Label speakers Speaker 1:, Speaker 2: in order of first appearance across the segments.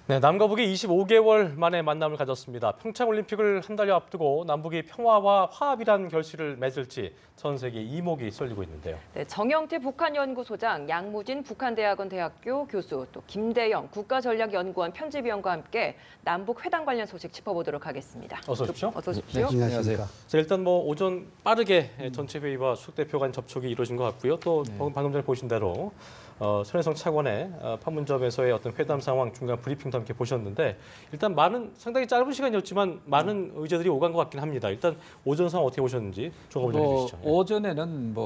Speaker 1: 네, 남과 북이 25개월 만에 만남을 가졌습니다. 평창올림픽을 한 달여 앞두고 남북이 평화와 화합이란 결실을 맺을지 전 세계 이목이 쏠리고 있는데요.
Speaker 2: 네, 정영태 북한연구소장, 양무진 북한대학원 대학교 교수, 또 김대영 국가전략연구원 편집위원과 함께 남북 회담 관련 소식 짚어보도록 하겠습니다.
Speaker 1: 어서 오십시오.
Speaker 2: 어서 오십시오.
Speaker 3: 네, 안녕하세요.
Speaker 1: 자, 일단 오전 빠르게 전체 회의와 수석대표 간 접촉이 이루어진 것 같고요. 또 방금 전에 보신 대로 손혜성 차관의 판문점에서의 어떤 회담 상황 중간 브리핑도 함께 보셨는데 일단 상당히 짧은 시간이었지만 많은 의제들이 오간 것 같긴 합니다. 일단 오전 상황 어떻게 보셨는지 조금을 좀 해주시죠.
Speaker 3: 오전에는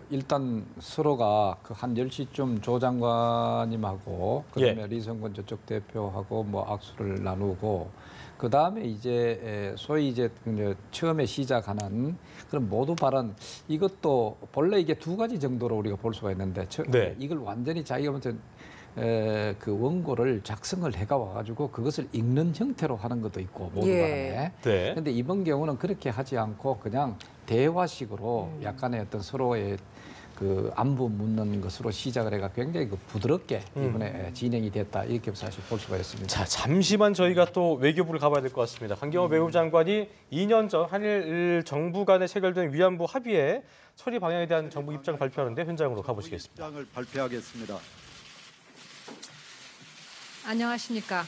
Speaker 3: 일단 서로가 한 10시쯤 조 장관님하고 그다음에 리성건 저쪽 대표하고 악수를 나누고 그다음에 이제 소위 처음에 시작하는 그런 모두 발언 이것도 본래 이게 두 가지 정도로 우리가 볼 수가 있는데 이걸 완전히 자기가 먼저 그 원고를 작성을 해가 와가지고 그것을 읽는 형태로 하는 것도 있고 모두 간에. 그런데 이번 경우는 그렇게 하지 않고 그냥 대화식으로 약간의 어떤 서로의 그 안부 묻는 것으로 시작을 해가 굉장히 부드럽게 이번에 진행이 됐다 이렇게 사실 볼 수가 있습니다.
Speaker 1: 자, 잠시만 저희가 또 외교부를 가봐야 될 것 같습니다. 강경화 외교부 장관이 2년 전 한일 정부 간에 체결된 위안부 합의의 처리 방향에 대한 정부 입장을 발표하는데 현장으로 가보시겠습니다.
Speaker 4: 입장을 발표하겠습니다.
Speaker 5: 안녕하십니까.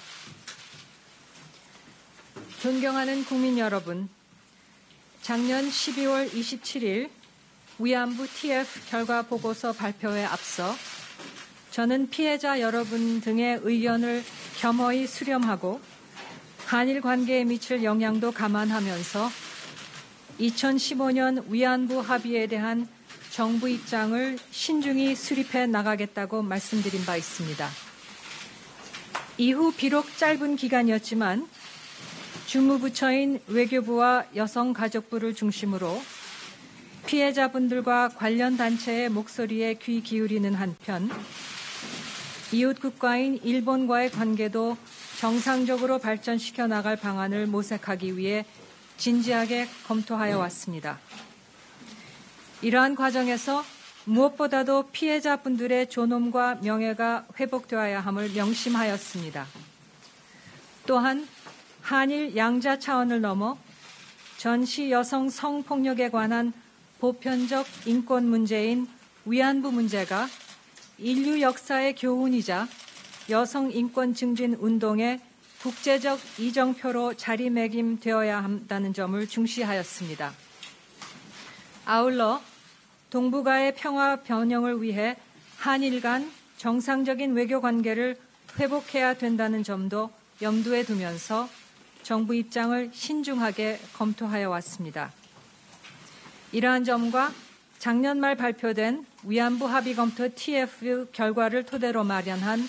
Speaker 5: 존경하는 국민 여러분, 작년 12월 27일 위안부 TF 결과 보고서 발표에 앞서 저는 피해자 여러분 등의 의견을 겸허히 수렴하고 한일 관계에 미칠 영향도 감안하면서 2015년 위안부 합의에 대한 정부 입장을 신중히 수립해 나가겠다고 말씀드린 바 있습니다. 이후 비록 짧은 기간이었지만 주무부처인 외교부와 여성가족부를 중심으로 피해자분들과 관련 단체의 목소리에 귀 기울이는 한편 이웃 국가인 일본과의 관계도 정상적으로 발전시켜 나갈 방안을 모색하기 위해 진지하게 검토하여 왔습니다. 이러한 과정에서 무엇보다도 피해자분들의 존엄과 명예가 회복되어야 함을 명심하였습니다. 또한 한일 양자 차원을 넘어 전시 여성 성폭력에 관한 보편적 인권 문제인 위안부 문제가 인류 역사의 교훈이자 여성 인권 증진 운동의 국제적 이정표로 자리매김되어야 한다는 점을 중시하였습니다. 아울러 동북아의 평화 번영을 위해 한일 간 정상적인 외교 관계를 회복해야 된다는 점도 염두에 두면서 정부 입장을 신중하게 검토하여 왔습니다. 이러한 점과 작년 말 발표된 위안부 합의 검토 TF 결과를 토대로 마련한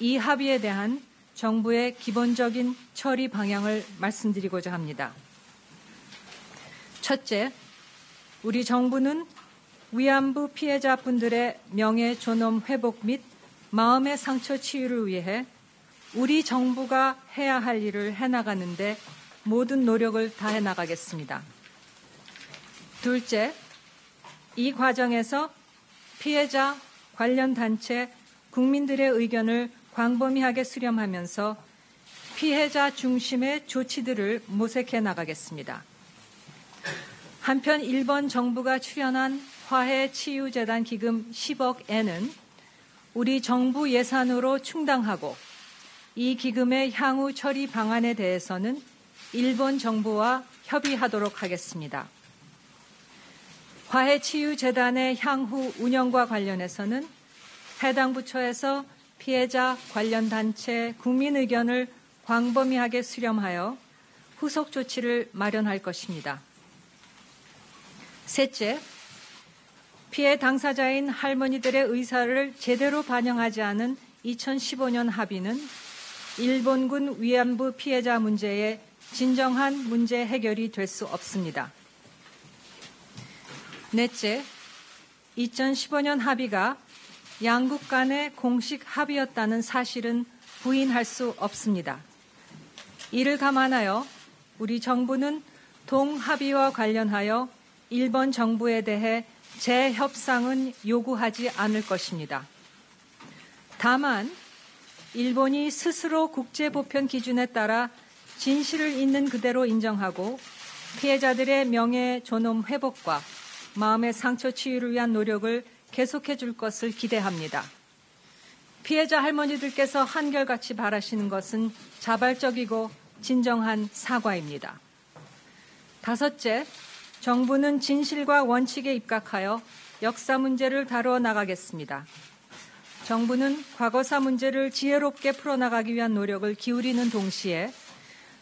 Speaker 5: 이 합의에 대한 정부의 기본적인 처리 방향을 말씀드리고자 합니다. 첫째, 우리 정부는 위안부 피해자분들의 명예 존엄 회복 및 마음의 상처 치유를 위해 우리 정부가 해야 할 일을 해나가는데 모든 노력을 다해 나가겠습니다. 둘째, 이 과정에서 피해자, 관련 단체, 국민들의 의견을 광범위하게 수렴하면서 피해자 중심의 조치들을 모색해 나가겠습니다. 한편 일본 정부가 출연한 화해치유재단 기금 10억엔은 우리 정부 예산으로 충당하고 이 기금의 향후 처리 방안에 대해서는 일본 정부와 협의하도록 하겠습니다. 화해치유재단의 향후 운영과 관련해서는 해당 부처에서 피해자, 관련 단체, 국민 의견을 광범위하게 수렴하여 후속 조치를 마련할 것입니다. 셋째, 피해 당사자인 할머니들의 의사를 제대로 반영하지 않은 2015년 합의는 일본군 위안부 피해자 문제의 진정한 문제 해결이 될 수 없습니다. 넷째, 2015년 합의가 양국 간의 공식 합의였다는 사실은 부인할 수 없습니다. 이를 감안하여 우리 정부는 동합의와 관련하여 일본 정부에 대해 재협상은 요구하지 않을 것입니다. 다만 일본이 스스로 국제보편 기준에 따라 진실을 있는 그대로 인정하고 피해자들의 명예 존엄 회복과 마음의 상처 치유를 위한 노력을 계속해 줄 것을 기대합니다. 피해자 할머니들께서 한결같이 바라시는 것은 자발적이고 진정한 사과입니다. 다섯째, 정부는 진실과 원칙에 입각하여 역사 문제를 다루어 나가겠습니다. 정부는 과거사 문제를 지혜롭게 풀어나가기 위한 노력을 기울이는 동시에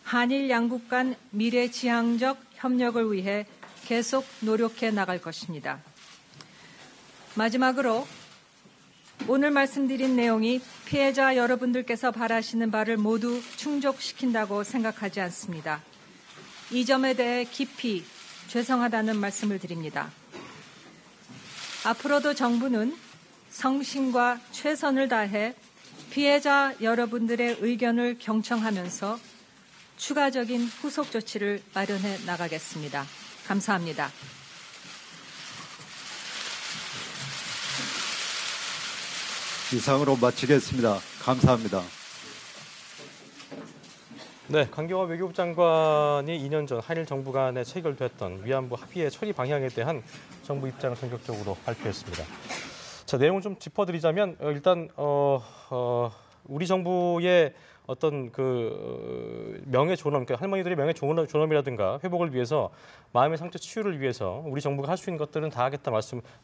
Speaker 5: 한일 양국 간 미래지향적 협력을 위해 계속 노력해 나갈 것입니다. 마지막으로 오늘 말씀드린 내용이 피해자 여러분들께서 바라시는 바를 모두 충족시킨다고 생각하지 않습니다. 이 점에 대해 깊이 죄송하다는 말씀을 드립니다. 앞으로도 정부는 성심과 최선을 다해 피해자 여러분들의 의견을 경청하면서 추가적인 후속 조치를 마련해 나가겠습니다. 감사합니다.
Speaker 4: 이상으로 마치겠습니다. 감사합니다.
Speaker 1: 네, 강경화 외교부 장관이 2년 전 한일 정부 간에 체결됐던 위안부 합의의 처리 방향에 대한 정부 입장을 전격적으로 발표했습니다. 자, 내용을 좀 짚어드리자면 일단 우리 정부의 어떤 그 명예 존엄, 그러니까 할머니들의 명예 존엄이라든가 회복을 위해서 마음의 상처 치유를 위해서 우리 정부가 할 수 있는 것들은 다 하겠다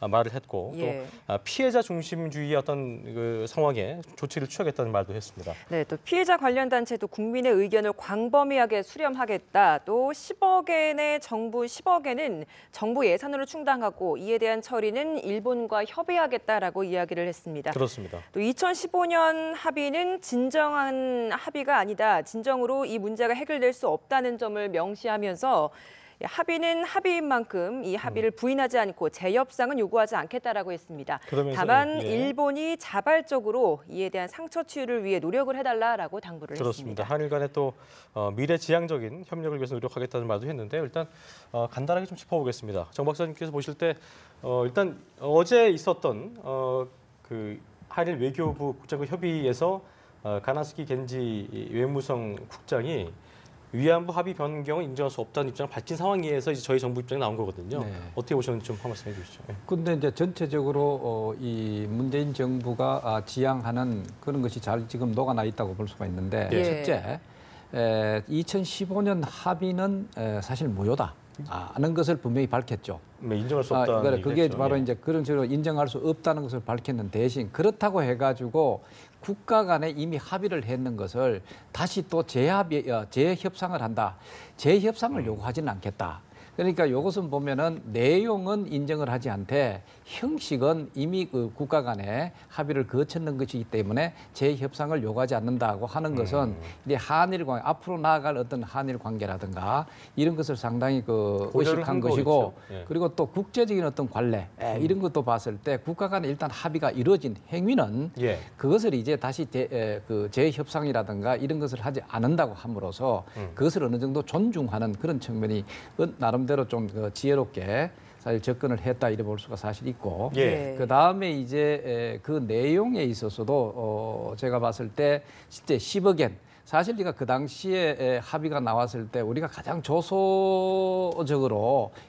Speaker 1: 말을 했고
Speaker 2: 예.
Speaker 1: 또 피해자 중심주의의 어떤 그 상황에 조치를 취하겠다는 말도 했습니다.
Speaker 2: 네, 또 피해자 관련 단체도 국민의 의견을 광범위하게 수렴하겠다. 또 10억엔의 정부 10억엔은 정부 예산으로 충당하고 이에 대한 처리는 일본과 협의하겠다라고 이야기를 했습니다.
Speaker 1: 그렇습니다.
Speaker 2: 또 2015년 합의는 진정한 합의가 아니다. 진정으로 이 문제가 해결될 수 없다는 점을 명시하면서 합의는 합의인 만큼 이 합의를 부인하지 않고 재협상은 요구하지 않겠다라고 했습니다. 다만 일본이 자발적으로 이에 대한 상처 치유를 위해 노력을 해달라라고 당부를
Speaker 1: 그렇습니다.
Speaker 2: 했습니다.
Speaker 1: 한일 간에 또 미래지향적인 협력을 위해서 노력하겠다는 말도 했는데 일단 간단하게 좀 짚어보겠습니다. 정 박사님께서 보실 때 일단 어제 있었던 그 한일 외교부 국장급 협의에서 가나스키 겐지 외무성 국장이 위안부 합의 변경을 인정할 수 없다는 입장을 밝힌 상황에서 이제 저희 정부 입장이 나온 거거든요.
Speaker 3: 네.
Speaker 1: 어떻게 보셨는지 좀 한 말씀해 주시죠.
Speaker 3: 근데 이제 전체적으로 이 문재인 정부가 지향하는 그런 것이 잘 지금 녹아나 있다고 볼 수가 있는데
Speaker 2: 예.
Speaker 3: 첫째, 2015년 합의는 사실 무효다. 하는 것을 분명히 밝혔죠.
Speaker 1: 네, 인정할 수 없다는
Speaker 3: 그게
Speaker 1: 얘기겠죠.
Speaker 3: 바로
Speaker 1: 예.
Speaker 3: 이제 그런 식으로 인정할 수 없다는 것을 밝혔는 대신 그렇다고 해가지고 국가 간에 이미 합의를 했는 것을 다시 또 재협상을 한다. 재협상을 요구하지는 않겠다. 그러니까 이것은 보면은 내용은 인정을 하지 않되 형식은 이미 그 국가 간에 합의를 거쳤는 것이기 때문에 재협상을 요구하지 않는다고 하는 것은 이제 한일 관계 앞으로 나아갈 어떤 한일 관계라든가 이런 것을 상당히 그 의식한 것이고
Speaker 1: 예.
Speaker 3: 그리고 또 국제적인 어떤 관례 이런 것도 봤을 때 국가 간에 일단 합의가 이루어진 행위는
Speaker 1: 예.
Speaker 3: 그것을 이제 다시 재협상이라든가 이런 것을 하지 않는다고 함으로써 그것을 어느 정도 존중하는 그런 측면이 나름대로 좀 지혜롭게 사실 접근을 했다 이래 볼 수가 사실 있고
Speaker 1: 예.
Speaker 3: 그 다음에 이제 그 내용에 있어서도 제가 봤을 때 실제 10억엔 사실 우리가 그 당시에 합의가 나왔을 때 우리가 가장 조소적으로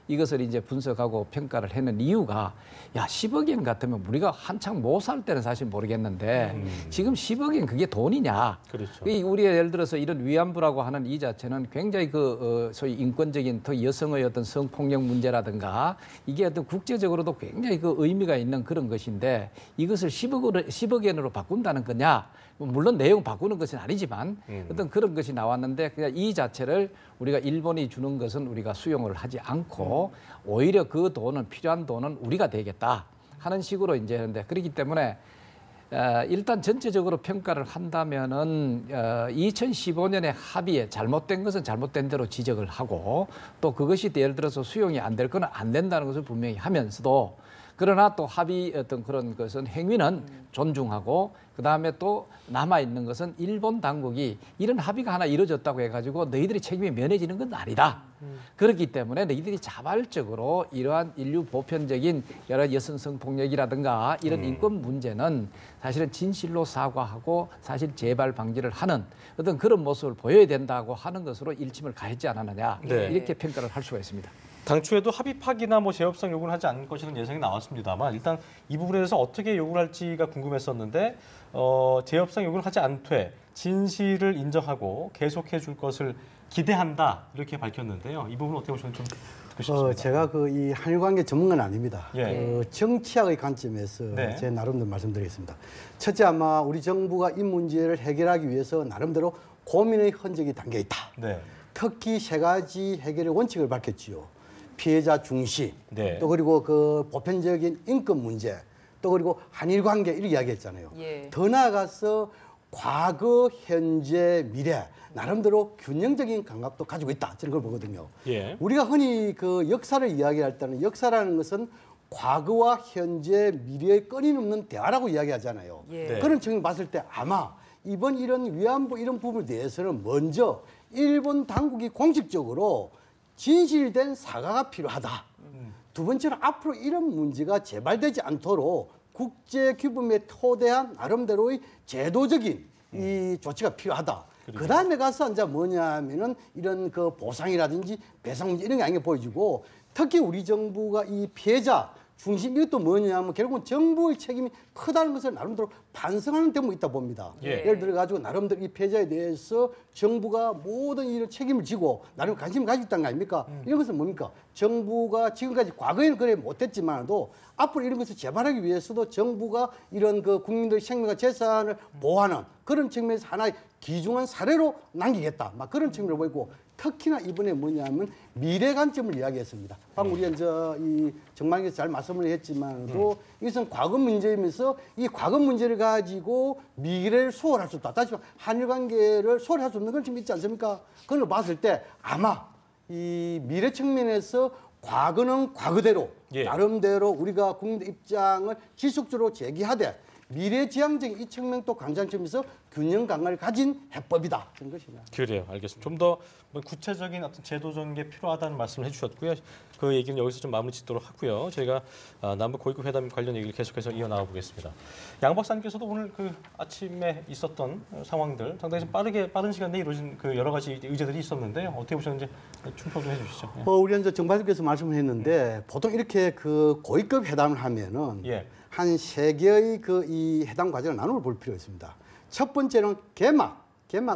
Speaker 3: 이것을 이제 분석하고 평가를 했는 이유가 야 10억엔 같으면 우리가 한창 못 살 때는 사실 모르겠는데 지금 10억엔 그게 돈이냐?
Speaker 1: 그렇죠.
Speaker 3: 우리 예를 들어서 이런 위안부라고 하는 이 자체는 굉장히 그 소위 인권적인 더 여성의 어떤 성폭력 문제라든가 이게 어떤 국제적으로도 굉장히 그 의미가 있는 그런 것인데 이것을 10억엔으로 바꾼다는 거냐? 물론 내용 바꾸는 것은 아니지만 어떤 그런 것이 나왔는데 그냥 이 자체를 우리가 일본이 주는 것은 우리가 수용을 하지 않고 오히려 그 돈은 필요한 돈은 우리가 되겠다 하는 식으로 이제 하는데 그렇기 때문에 일단 전체적으로 평가를 한다면은 2015년에 합의에 잘못된 것은 잘못된 대로 지적을 하고 또 그것이 예를 들어서 수용이 안 될 거는 안 된다는 것을 분명히 하면서도 그러나 또 합의 어떤 그런 것은 행위는 존중하고 그다음에 또 남아 있는 것은 일본 당국이 이런 합의가 하나 이루어졌다고 해가지고 너희들이 책임이 면해지는 건 아니다. 그렇기 때문에 너희들이 자발적으로 이러한 인류 보편적인 여러 여성성 폭력이라든가 이런 인권 문제는 사실은 진실로 사과하고 사실 재발 방지를 하는 어떤 그런 모습을 보여야 된다고 하는 것으로 일침을 가했지 않았느냐
Speaker 1: 네.
Speaker 3: 이렇게 평가를 할 수가 있습니다.
Speaker 1: 당초에도 합의 파기나 뭐 재협상 요구는 하지 않을 것이라는 예상이 나왔습니다만 일단 이 부분에 대해서 어떻게 요구를 할지가 궁금했었는데 재협상 요구를 하지 않되 진실을 인정하고 계속해 줄 것을 기대한다 이렇게 밝혔는데요. 이 부분 어떻게 보시는지 좀 듣고 싶습니다.
Speaker 6: 제가 이 한일 관계 전문가는 아닙니다.
Speaker 1: 예.
Speaker 6: 정치학의 관점에서
Speaker 1: 네.
Speaker 6: 제 나름대로 말씀드리겠습니다. 첫째, 아마 우리 정부가 이 문제를 해결하기 위해서 나름대로 고민의 흔적이 담겨 있다.
Speaker 1: 네.
Speaker 6: 특히 세 가지 해결의 원칙을 밝혔지요. 피해자 중시,
Speaker 1: 네.
Speaker 6: 또 그리고 그 보편적인 인권 문제, 또 그리고 한일 관계 이렇게 이야기했잖아요.
Speaker 2: 예.
Speaker 6: 더 나아가서 과거, 현재, 미래 나름대로 균형적인 감각도 가지고 있다. 저는 그걸 보거든요.
Speaker 1: 예.
Speaker 6: 우리가 흔히 그 역사를 이야기할 때는 역사라는 것은 과거와 현재, 미래의 끊임없는 대화라고 이야기하잖아요.
Speaker 2: 예.
Speaker 1: 네.
Speaker 6: 그런 측면을 봤을 때 아마 이번 이런 위안부 이런 부분에 대해서는 먼저 일본 당국이 공식적으로 진실된 사과가 필요하다. 두 번째는 앞으로 이런 문제가 재발되지 않도록 국제 규범에 토대한 나름대로의 제도적인 이 조치가 필요하다. 그 다음에 가서 이제 뭐냐면은 이런 그 보상이라든지 배상 문제 이런 게 아닌 게 보여지고 특히 우리 정부가 이 피해자 중심 이것도 뭐냐면 결국은 정부의 책임이 크다는 것을 나름대로 반성하는 대목이 있다 봅니다.
Speaker 1: 예.
Speaker 6: 예를 들어 가지고 나름대로 이 피해자에 대해서 정부가 모든 이런 책임을 지고 나름 관심을 가지고 있다는 거 아닙니까? 이런 것은 뭡니까? 정부가 지금까지 과거에는 그래 못했지만도 앞으로 이런 것을 재발하기 위해서도 정부가 이런 그 국민들의 생명과 재산을 보호하는 그런 측면에서 하나의 귀중한 사례로 남기겠다. 막 그런 측면을 보이고 특히나 이번에 뭐냐면 미래 관점을 이야기했습니다. 방금 우리가 이 정말께서 잘 말씀을 했지만도 이것은 과거 문제이면서 이 과거 문제를 가지고 미래를 소홀할 수 없다. 다시 말해 한일 관계를 소홀할 수 없는 건 좀 있지 않습니까? 그걸 봤을 때 아마 이 미래 측면에서 과거는 과거대로
Speaker 1: 예.
Speaker 6: 나름대로 우리가 국민의 입장을 지속적으로 제기하되 미래지향적인 이 측면도 관장점에서 균형 감각을 가진 해법이다. 그런 것입니다.
Speaker 1: 그래요. 알겠습니다. 좀 더 구체적인 어떤 제도적인 게 필요하다는 말씀을 해주셨고요. 그 얘기는 여기서 좀 마무리 짓도록 하고요. 저희가 남북 고위급 회담 관련 얘기를 계속해서 이어나가 보겠습니다. 양 박사님께서도 오늘 그 아침에 있었던 상황들 상당히 좀 빠른 시간 내에 이루어진 그 여러 가지 의제들이 있었는데요. 어떻게 보셨는지 춤표 좀 해주시죠. 예.
Speaker 6: 우리 이제 정발님께서 말씀을 했는데 보통 이렇게 그 고위급 회담을 하면은
Speaker 1: 예.
Speaker 6: 한 세 개의 그 이 해당 과정을 나누어 볼 필요가 있습니다. 첫 번째는 개막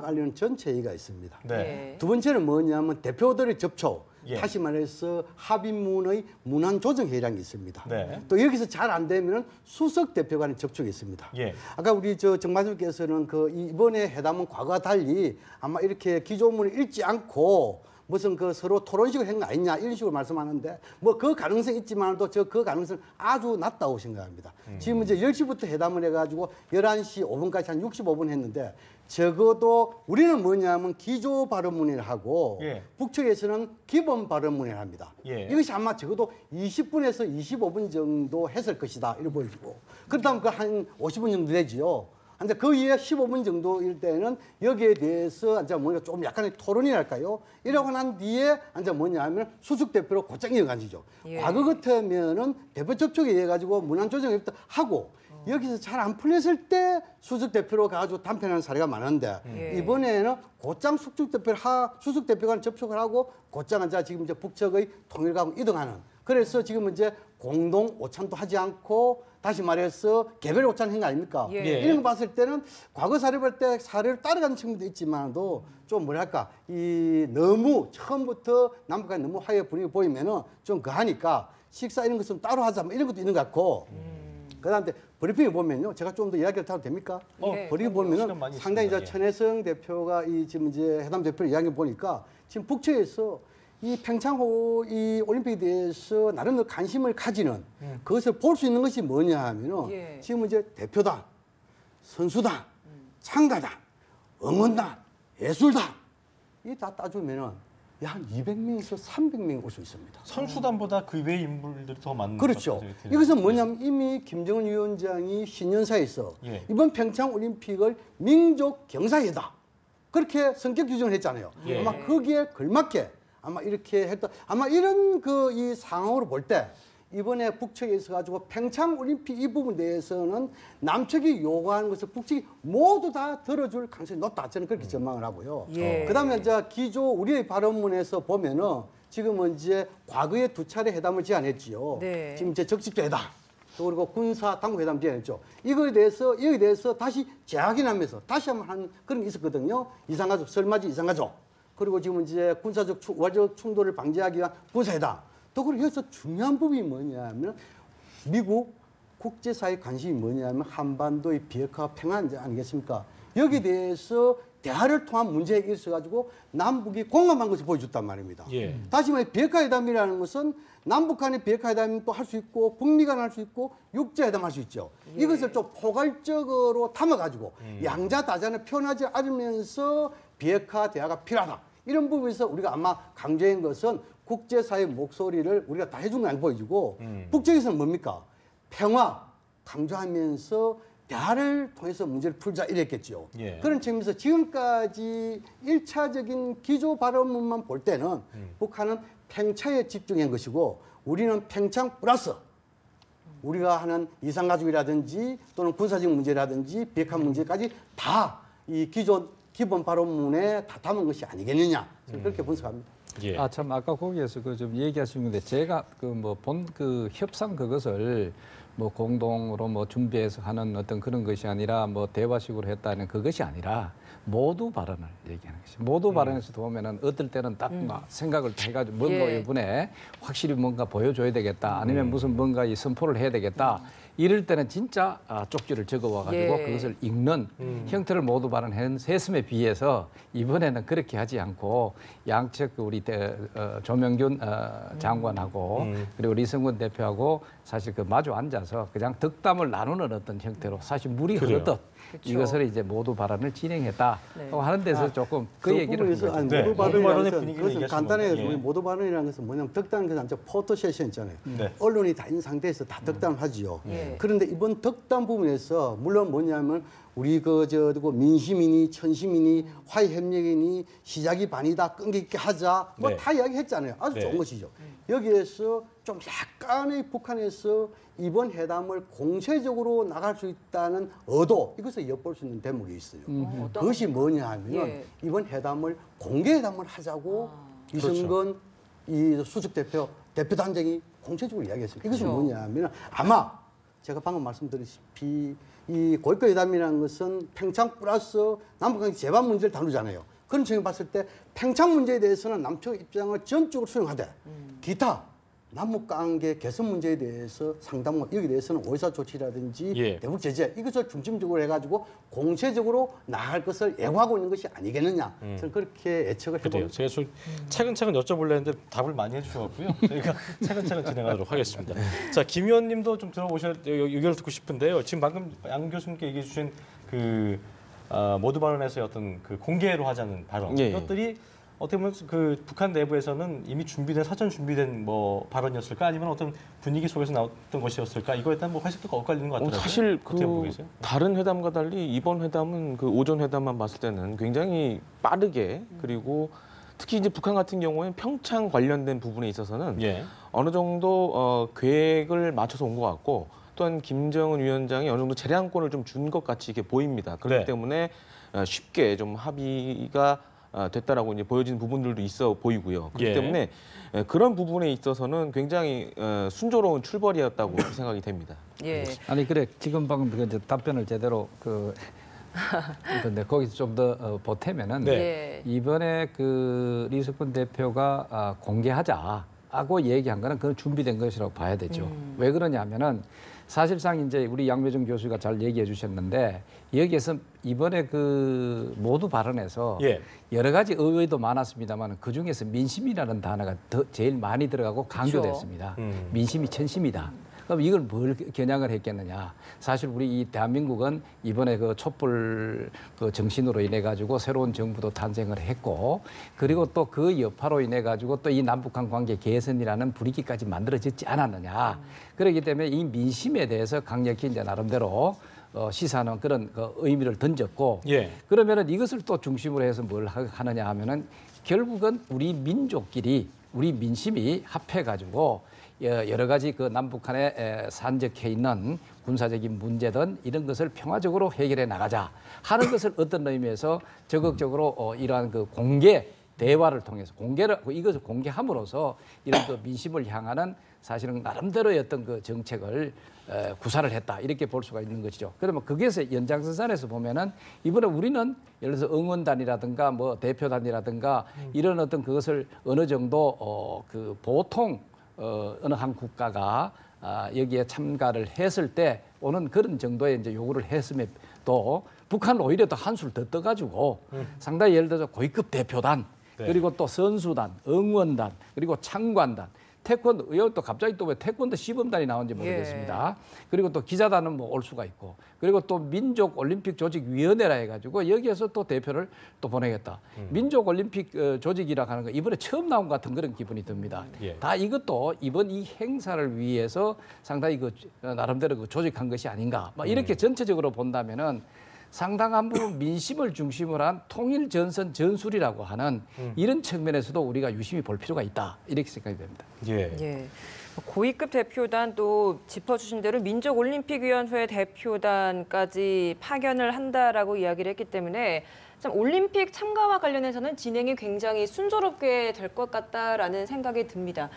Speaker 6: 관련 전체 회의가 있습니다.
Speaker 1: 네.
Speaker 2: 예.
Speaker 6: 두 번째는 뭐냐면 대표들의 접촉,
Speaker 1: 예.
Speaker 6: 다시 말해서 합의문의 문안 조정 회의라는 게 있습니다.
Speaker 1: 네.
Speaker 6: 또 여기서 잘 안 되면은 수석 대표 간의 접촉이 있습니다.
Speaker 1: 예.
Speaker 6: 아까 우리 정말님께서는 그 이번에 회담은 과거와 달리 아마 이렇게 기조문을 읽지 않고 무슨 그 서로 토론식을 한 거 아니냐 이런 식으로 말씀하는데 뭐 그 가능성이 있지만도 그 가능성은 아주 낮다고 생각합니다. 지금 이제 10시부터 회담을 해가지고 11시 5분까지 한 65분 했는데 적어도 우리는 뭐냐면 기조 발언문을 하고
Speaker 1: 예.
Speaker 6: 북측에서는 기본 발언문을 합니다.
Speaker 1: 예.
Speaker 6: 이것이 아마 적어도 20분에서 25분 정도 했을 것이다 이렇게 보여지고 그렇다면 그 한 50분 정도 되지요. 근데 그 이후에 15분 정도일 때는 여기에 대해서 이제 뭐냐 좀 약간의 토론이랄까요? 이러고 난 뒤에 이제 뭐냐 하면 수석 대표로 곧장 이어가지죠.
Speaker 2: 예.
Speaker 6: 과거 같으면은 대표 접촉에 의해 가지고 문안 조정부터 하고 여기서 잘 안 풀렸을 때 수석 대표로 가지고 단편하는 사례가 많은데
Speaker 2: 예.
Speaker 6: 이번에는 곧장 수석 대표가 접촉을 하고 곧장 이제 지금 이제 북측의 통일가고 이동하는. 그래서 지금 이제 공동 오찬도 하지 않고 다시 말해서 개별 오찬 한 거 아닙니까?
Speaker 2: 예.
Speaker 6: 이런 거 봤을 때는 과거 사례 볼 때 사례를 따라가는 측면도 있지만도 좀 뭐랄까 이 너무 처음부터 남북한이 너무 화해 분위기 보이면은 좀 그하니까 식사 이런 것좀 따로 하자 뭐 이런 것도 있는 것 같고 그다음에 브리핑을 보면요 제가 좀 더 이야기를 타도 됩니까?
Speaker 2: 네,
Speaker 6: 브리핑
Speaker 1: 시간
Speaker 6: 보면은
Speaker 1: 많이
Speaker 6: 상당히 이제
Speaker 1: 있습니다. 예.
Speaker 6: 천혜성 대표가 이 지금 이제 해담 대표를 이야기 보니까 지금 북측에서 이 평창호 이 올림픽에 대해서 나름대로 관심을 가지는 그것을 볼 수 있는 것이 뭐냐 하면은
Speaker 2: 예.
Speaker 6: 지금 이제 대표단, 선수단, 참가단, 응원단, 예술단 이 다 따주면은 한 200명에서 300명이 올 수 있습니다.
Speaker 1: 선수단보다 그 외의 인물들이 더 많은
Speaker 6: 그렇죠.
Speaker 1: 것 같아요.
Speaker 6: 이것은 뭐냐면 이미 김정은 위원장이 신년사에서
Speaker 1: 예.
Speaker 6: 이번 평창 올림픽을 민족 경사회다 그렇게 성격 규정을 했잖아요.
Speaker 1: 예.
Speaker 6: 아마 거기에 걸맞게 아마 이렇게 했다. 아마 이런 이 상황으로 볼 때 이번에 북측에 있어 가지고 평창 올림픽 이 부분에 대해서는 남측이 요구하는 것을 북측이 모두 다 들어줄 가능성이 높다. 저는 그렇게 전망을 하고요.
Speaker 2: 예.
Speaker 6: 그다음에 이제 기조 우리의 발언문에서 보면은 지금은 이제 과거에 2차례 회담을 제안했지요.
Speaker 2: 네.
Speaker 6: 지금 이제 적십자 회담 또 그리고 군사 당국 회담 제안했죠. 여기에 대해서 다시 재확인하면서 다시 한번 한 그런 게 있었거든요. 이상가족, 설맞이 이상가족. 그리고 지금 이제 군사적 우발적 충돌을 방지하기 위한 군사회담. 또 그리고 여기서 중요한 부분이 뭐냐면 미국 국제사회 관심이 뭐냐면 한반도의 비핵화 평화 아니겠습니까? 여기에 대해서 대화를 통한 문제에 있어가지고 남북이 공감한 것을 보여줬단 말입니다.
Speaker 1: 예.
Speaker 6: 다시 말해 비핵화회담이라는 것은 남북 간의 비핵화회담이 또 할 수 있고 북미 간 할 수 있고 육자회담 할 수 있죠. 이것을 좀 포괄적으로 담아가지고 양자다잔을 표현하지 않으면서 비핵화 대화가 필요하다. 이런 부분에서 우리가 아마 강조한 것은 국제사회 목소리를 우리가 다 해준 거 안 보여주고 북쪽에서는 뭡니까? 평화 강조하면서 대화를 통해서 문제를 풀자 이랬겠죠.
Speaker 1: 예.
Speaker 6: 그런 측면에서 지금까지 1차적인 기조 발언문만 볼 때는 북한은 평창에 집중한 것이고 우리는 평창 플러스 우리가 하는 이산가족이라든지 또는 군사적 문제라든지 비핵화 문제까지 다 이 기본 발언문에 다 담은 것이 아니겠느냐. 저는 그렇게 분석합니다.
Speaker 1: 예.
Speaker 3: 아, 참 아까 거기에서 그 좀 얘기하신 건데 제가 그 협상 그것을 뭐 공동으로 뭐 준비해서 하는 어떤 그런 것이 아니라 뭐 대화식으로 했다는 그것이 아니라 모두 발언을 얘기하는 것이. 모두 발언에서도 보면은 어떨 때는 딱 막 생각을 다 해가지고 뭔가
Speaker 2: 예.
Speaker 3: 이번에 확실히 뭔가 보여줘야 되겠다. 아니면 무슨 뭔가 이 선포를 해야 되겠다. 이럴 때는 진짜 쪽지를 적어와가지고
Speaker 2: 예.
Speaker 3: 그것을 읽는 형태를 모두 발언했음에 비해서 이번에는 그렇게 하지 않고 양측 우리 조명균 장관하고 그리고 리성근 대표하고 사실 그 마주 앉아서 그냥 덕담을 나누는 어떤 형태로 사실 물이
Speaker 1: 그래요.
Speaker 3: 흐르듯
Speaker 2: 그쵸.
Speaker 3: 이것을 이제 모두 발언을 진행했다
Speaker 2: 네.
Speaker 3: 하는 데서 조금 그 얘기를 한
Speaker 6: 부분에서
Speaker 3: 거죠.
Speaker 1: 네.
Speaker 6: 모두
Speaker 1: 모두 발언의
Speaker 6: 발언이라는 것은
Speaker 1: 분위기를
Speaker 6: 그것은
Speaker 1: 얘기하시는
Speaker 6: 간단하게
Speaker 1: 거예요. 예.
Speaker 6: 모두 발언이라는 것은 뭐냐면 덕담은 그냥 포토 세션 있잖아요.
Speaker 1: 네.
Speaker 6: 언론이 다 있는 상태에서 다 덕담을 하지요.
Speaker 2: 예.
Speaker 6: 그런데 이번 덕담 부분에서 물론 뭐냐면 우리 민심이니 천심이니 화해협력이니 시작이 반이다 끈기 있게 하자 뭐
Speaker 1: 네.
Speaker 6: 다 이야기했잖아요. 아주
Speaker 1: 네.
Speaker 6: 좋은 것이죠. 여기에서 좀 약간의 북한에서 이번 회담을 공세적으로 나갈 수 있다는 의도 이것을 엿볼 수 있는 대목이 있어요.
Speaker 2: 어떤
Speaker 6: 그것이 뭐냐 하면
Speaker 2: 예.
Speaker 6: 이번 회담을 공개 회담을 하자고 이승건 이 수석 대표단장이 공개적으로 이야기했습니다. 이것은
Speaker 2: 그렇죠.
Speaker 6: 뭐냐 하면 아마 제가 방금 말씀드렸다시피 이 고위급 회담이라는 것은 평창 플러스 남북관계 재반 문제를 다루잖아요. 그런 측면에 봤을 때 평창 문제에 대해서는 남측 입장을 전적으로 수용하되 기타 남북관계 개선 문제에 대해서 상담 여기에 대해서는 오해사 조치라든지
Speaker 1: 예.
Speaker 6: 대북 제재 이것을 중점적으로 해가지고 공세적으로 나갈 것을 예고하고 있는 것이 아니겠느냐 저는 그렇게 예측을
Speaker 1: 그래요.
Speaker 6: 해봅니다.
Speaker 1: 제가 좀 차근차근 여쭤보려 했는데 답을 많이 해주셔갖고요. 저희가 차근차근 진행하도록 하겠습니다. 자, 김 의원님도 좀 들어보셔야 의견을 듣고 싶은데요. 지금 방금 양 교수님께 얘기해 주신 그 모두 발언에서의 어떤 그 공개로 하자는 발언
Speaker 7: 예.
Speaker 1: 이것들이 어떻게 보면 그 북한 내부에서는 이미 사전 준비된 뭐 발언이었을까 아니면 어떤 분위기 속에서 나왔던 것이었을까 이거에 대한 뭐 해석도 엇갈리는 것 같더라고요.
Speaker 7: 사실
Speaker 1: 어떻게 보고
Speaker 7: 그
Speaker 1: 계세요?
Speaker 7: 다른 회담과 달리 이번 회담은 그 오전 회담만 봤을 때는 굉장히 빠르게 그리고 특히 이제 북한 같은 경우에는 평창 관련된 부분에 있어서는
Speaker 1: 예.
Speaker 7: 어느 정도 계획을 맞춰서 온 것 같고 또한 김정은 위원장이 어느 정도 재량권을 좀 준 것 같이 이렇게 보입니다. 그렇기
Speaker 1: 네.
Speaker 7: 때문에 쉽게 좀 합의가 됐다라고 이제 보여지는 부분들도 있어 보이고요. 그렇기
Speaker 1: 예.
Speaker 7: 때문에 그런 부분에 있어서는 굉장히 순조로운 출발이었다고 생각이 됩니다.
Speaker 2: 예.
Speaker 3: 아니 그래 지금 방금 그 이제 답변을 제대로 근데 거기서 좀 더 보태면은
Speaker 1: 네.
Speaker 2: 예.
Speaker 3: 이번에 그 리석근 대표가 공개하자고 얘기한 거는 그건 준비된 것이라고 봐야 되죠. 왜 그러냐면은 사실상 이제 우리 양배정 교수가 잘 얘기해 주셨는데 여기에서 이번에 그 모두 발언에서
Speaker 1: 예.
Speaker 3: 여러 가지 의외도 많았습니다만 그 중에서 민심이라는 단어가 제일 많이 들어가고 강조됐습니다. 민심이 천심이다. 그럼 이걸 뭘 겨냥을 했겠느냐? 사실 우리 이 대한민국은 이번에 그 촛불 그 정신으로 인해 가지고 새로운 정부도 탄생을 했고, 그리고 또 그 여파로 인해 가지고 또 이 남북한 관계 개선이라는 분위기까지 만들어지지 않았느냐? 그렇기 때문에 이 민심에 대해서 강력히 이제 나름대로 시사하는 그런 그 의미를 던졌고,
Speaker 1: 예.
Speaker 3: 그러면은 이것을 또 중심으로 해서 뭘 하느냐 하면은 결국은 우리 민족끼리 우리 민심이 합해가지고 여러 가지 그 남북한에 산적해 있는 군사적인 문제든 이런 것을 평화적으로 해결해 나가자 하는 것을 어떤 의미에서 적극적으로 이러한 그 공개 대화를 통해서 이것을 공개함으로써 이런 그 민심을 향하는 사실은 나름대로의 어떤 그 정책을 구사를 했다 이렇게 볼 수가 있는 것이죠. 그러면 거기에서 연장선상에서 보면은 이번에 우리는 예를 들어서 응원단이라든가 뭐 대표단이라든가 이런 어떤 그것을 어느 정도 그 보통 어느 한 국가가 여기에 참가를 했을 때 오는 그런 정도의 이제 요구를 했음에도 북한은 오히려 더 한술 더 떠가지고 상당히 예를 들어서 고위급 대표단 그리고 또 선수단, 응원단, 그리고 창관단, 태권도, 또 갑자기 또 왜 태권도 시범단이 나온지 모르겠습니다. 그리고 또 기자단은 뭐 올 수가 있고, 그리고 또 민족 올림픽 조직위원회라 해가지고 여기에서 또 대표를 또 보내겠다. 민족 올림픽 조직이라 하는 거 이번에 처음 나온 것 같은 그런 기분이 듭니다. 다 이것도 이번 이 행사를 위해서 상당히 그 나름대로 그 조직한 것이 아닌가. 막 이렇게 전체적으로 본다면은. 상당한 부분 민심을 중심으로 한 통일 전선 전술이라고 하는 이런 측면에서도 우리가 유심히 볼 필요가 있다 이렇게 생각이 됩니다.
Speaker 2: 예. 고위급 대표단 또 짚어주신 대로 민족올림픽위원회 대표단까지 파견을 한다라고 이야기를 했기 때문에 참 올림픽 참가와 관련해서는 진행이 굉장히 순조롭게 될 것 같다라는 생각이 듭니다.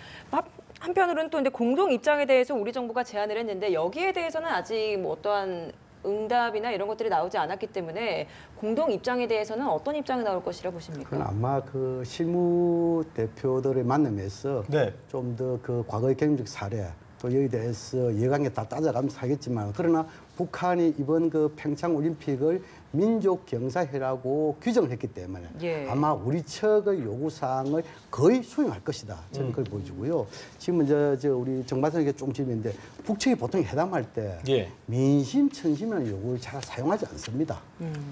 Speaker 2: 한편으로는 또 근데 공동 입장에 대해서 우리 정부가 제안을 했는데 여기에 대해서는 아직 뭐 어떠한 응답이나 이런 것들이 나오지 않았기 때문에 공동 입장에 대해서는 어떤 입장이 나올 것이라 보십니까?
Speaker 6: 그건 아마 그 실무 대표들의 만남에서 좀 더 그 과거의 경험적 사례 또 여기에 대해서 예강에 다 따져가면서 하겠지만 그러나 북한이 이번 그 평창 올림픽을 민족 경사회라고 규정을 했기 때문에 아마 우리 측의 요구사항을 거의 수용할 것이다. 저는 그걸 보여주고요. 지금 저 우리 정발선에게 좀 질문인데 북측이 보통 회담할 때 민심, 천심이라는 요구를 잘 사용하지 않습니다.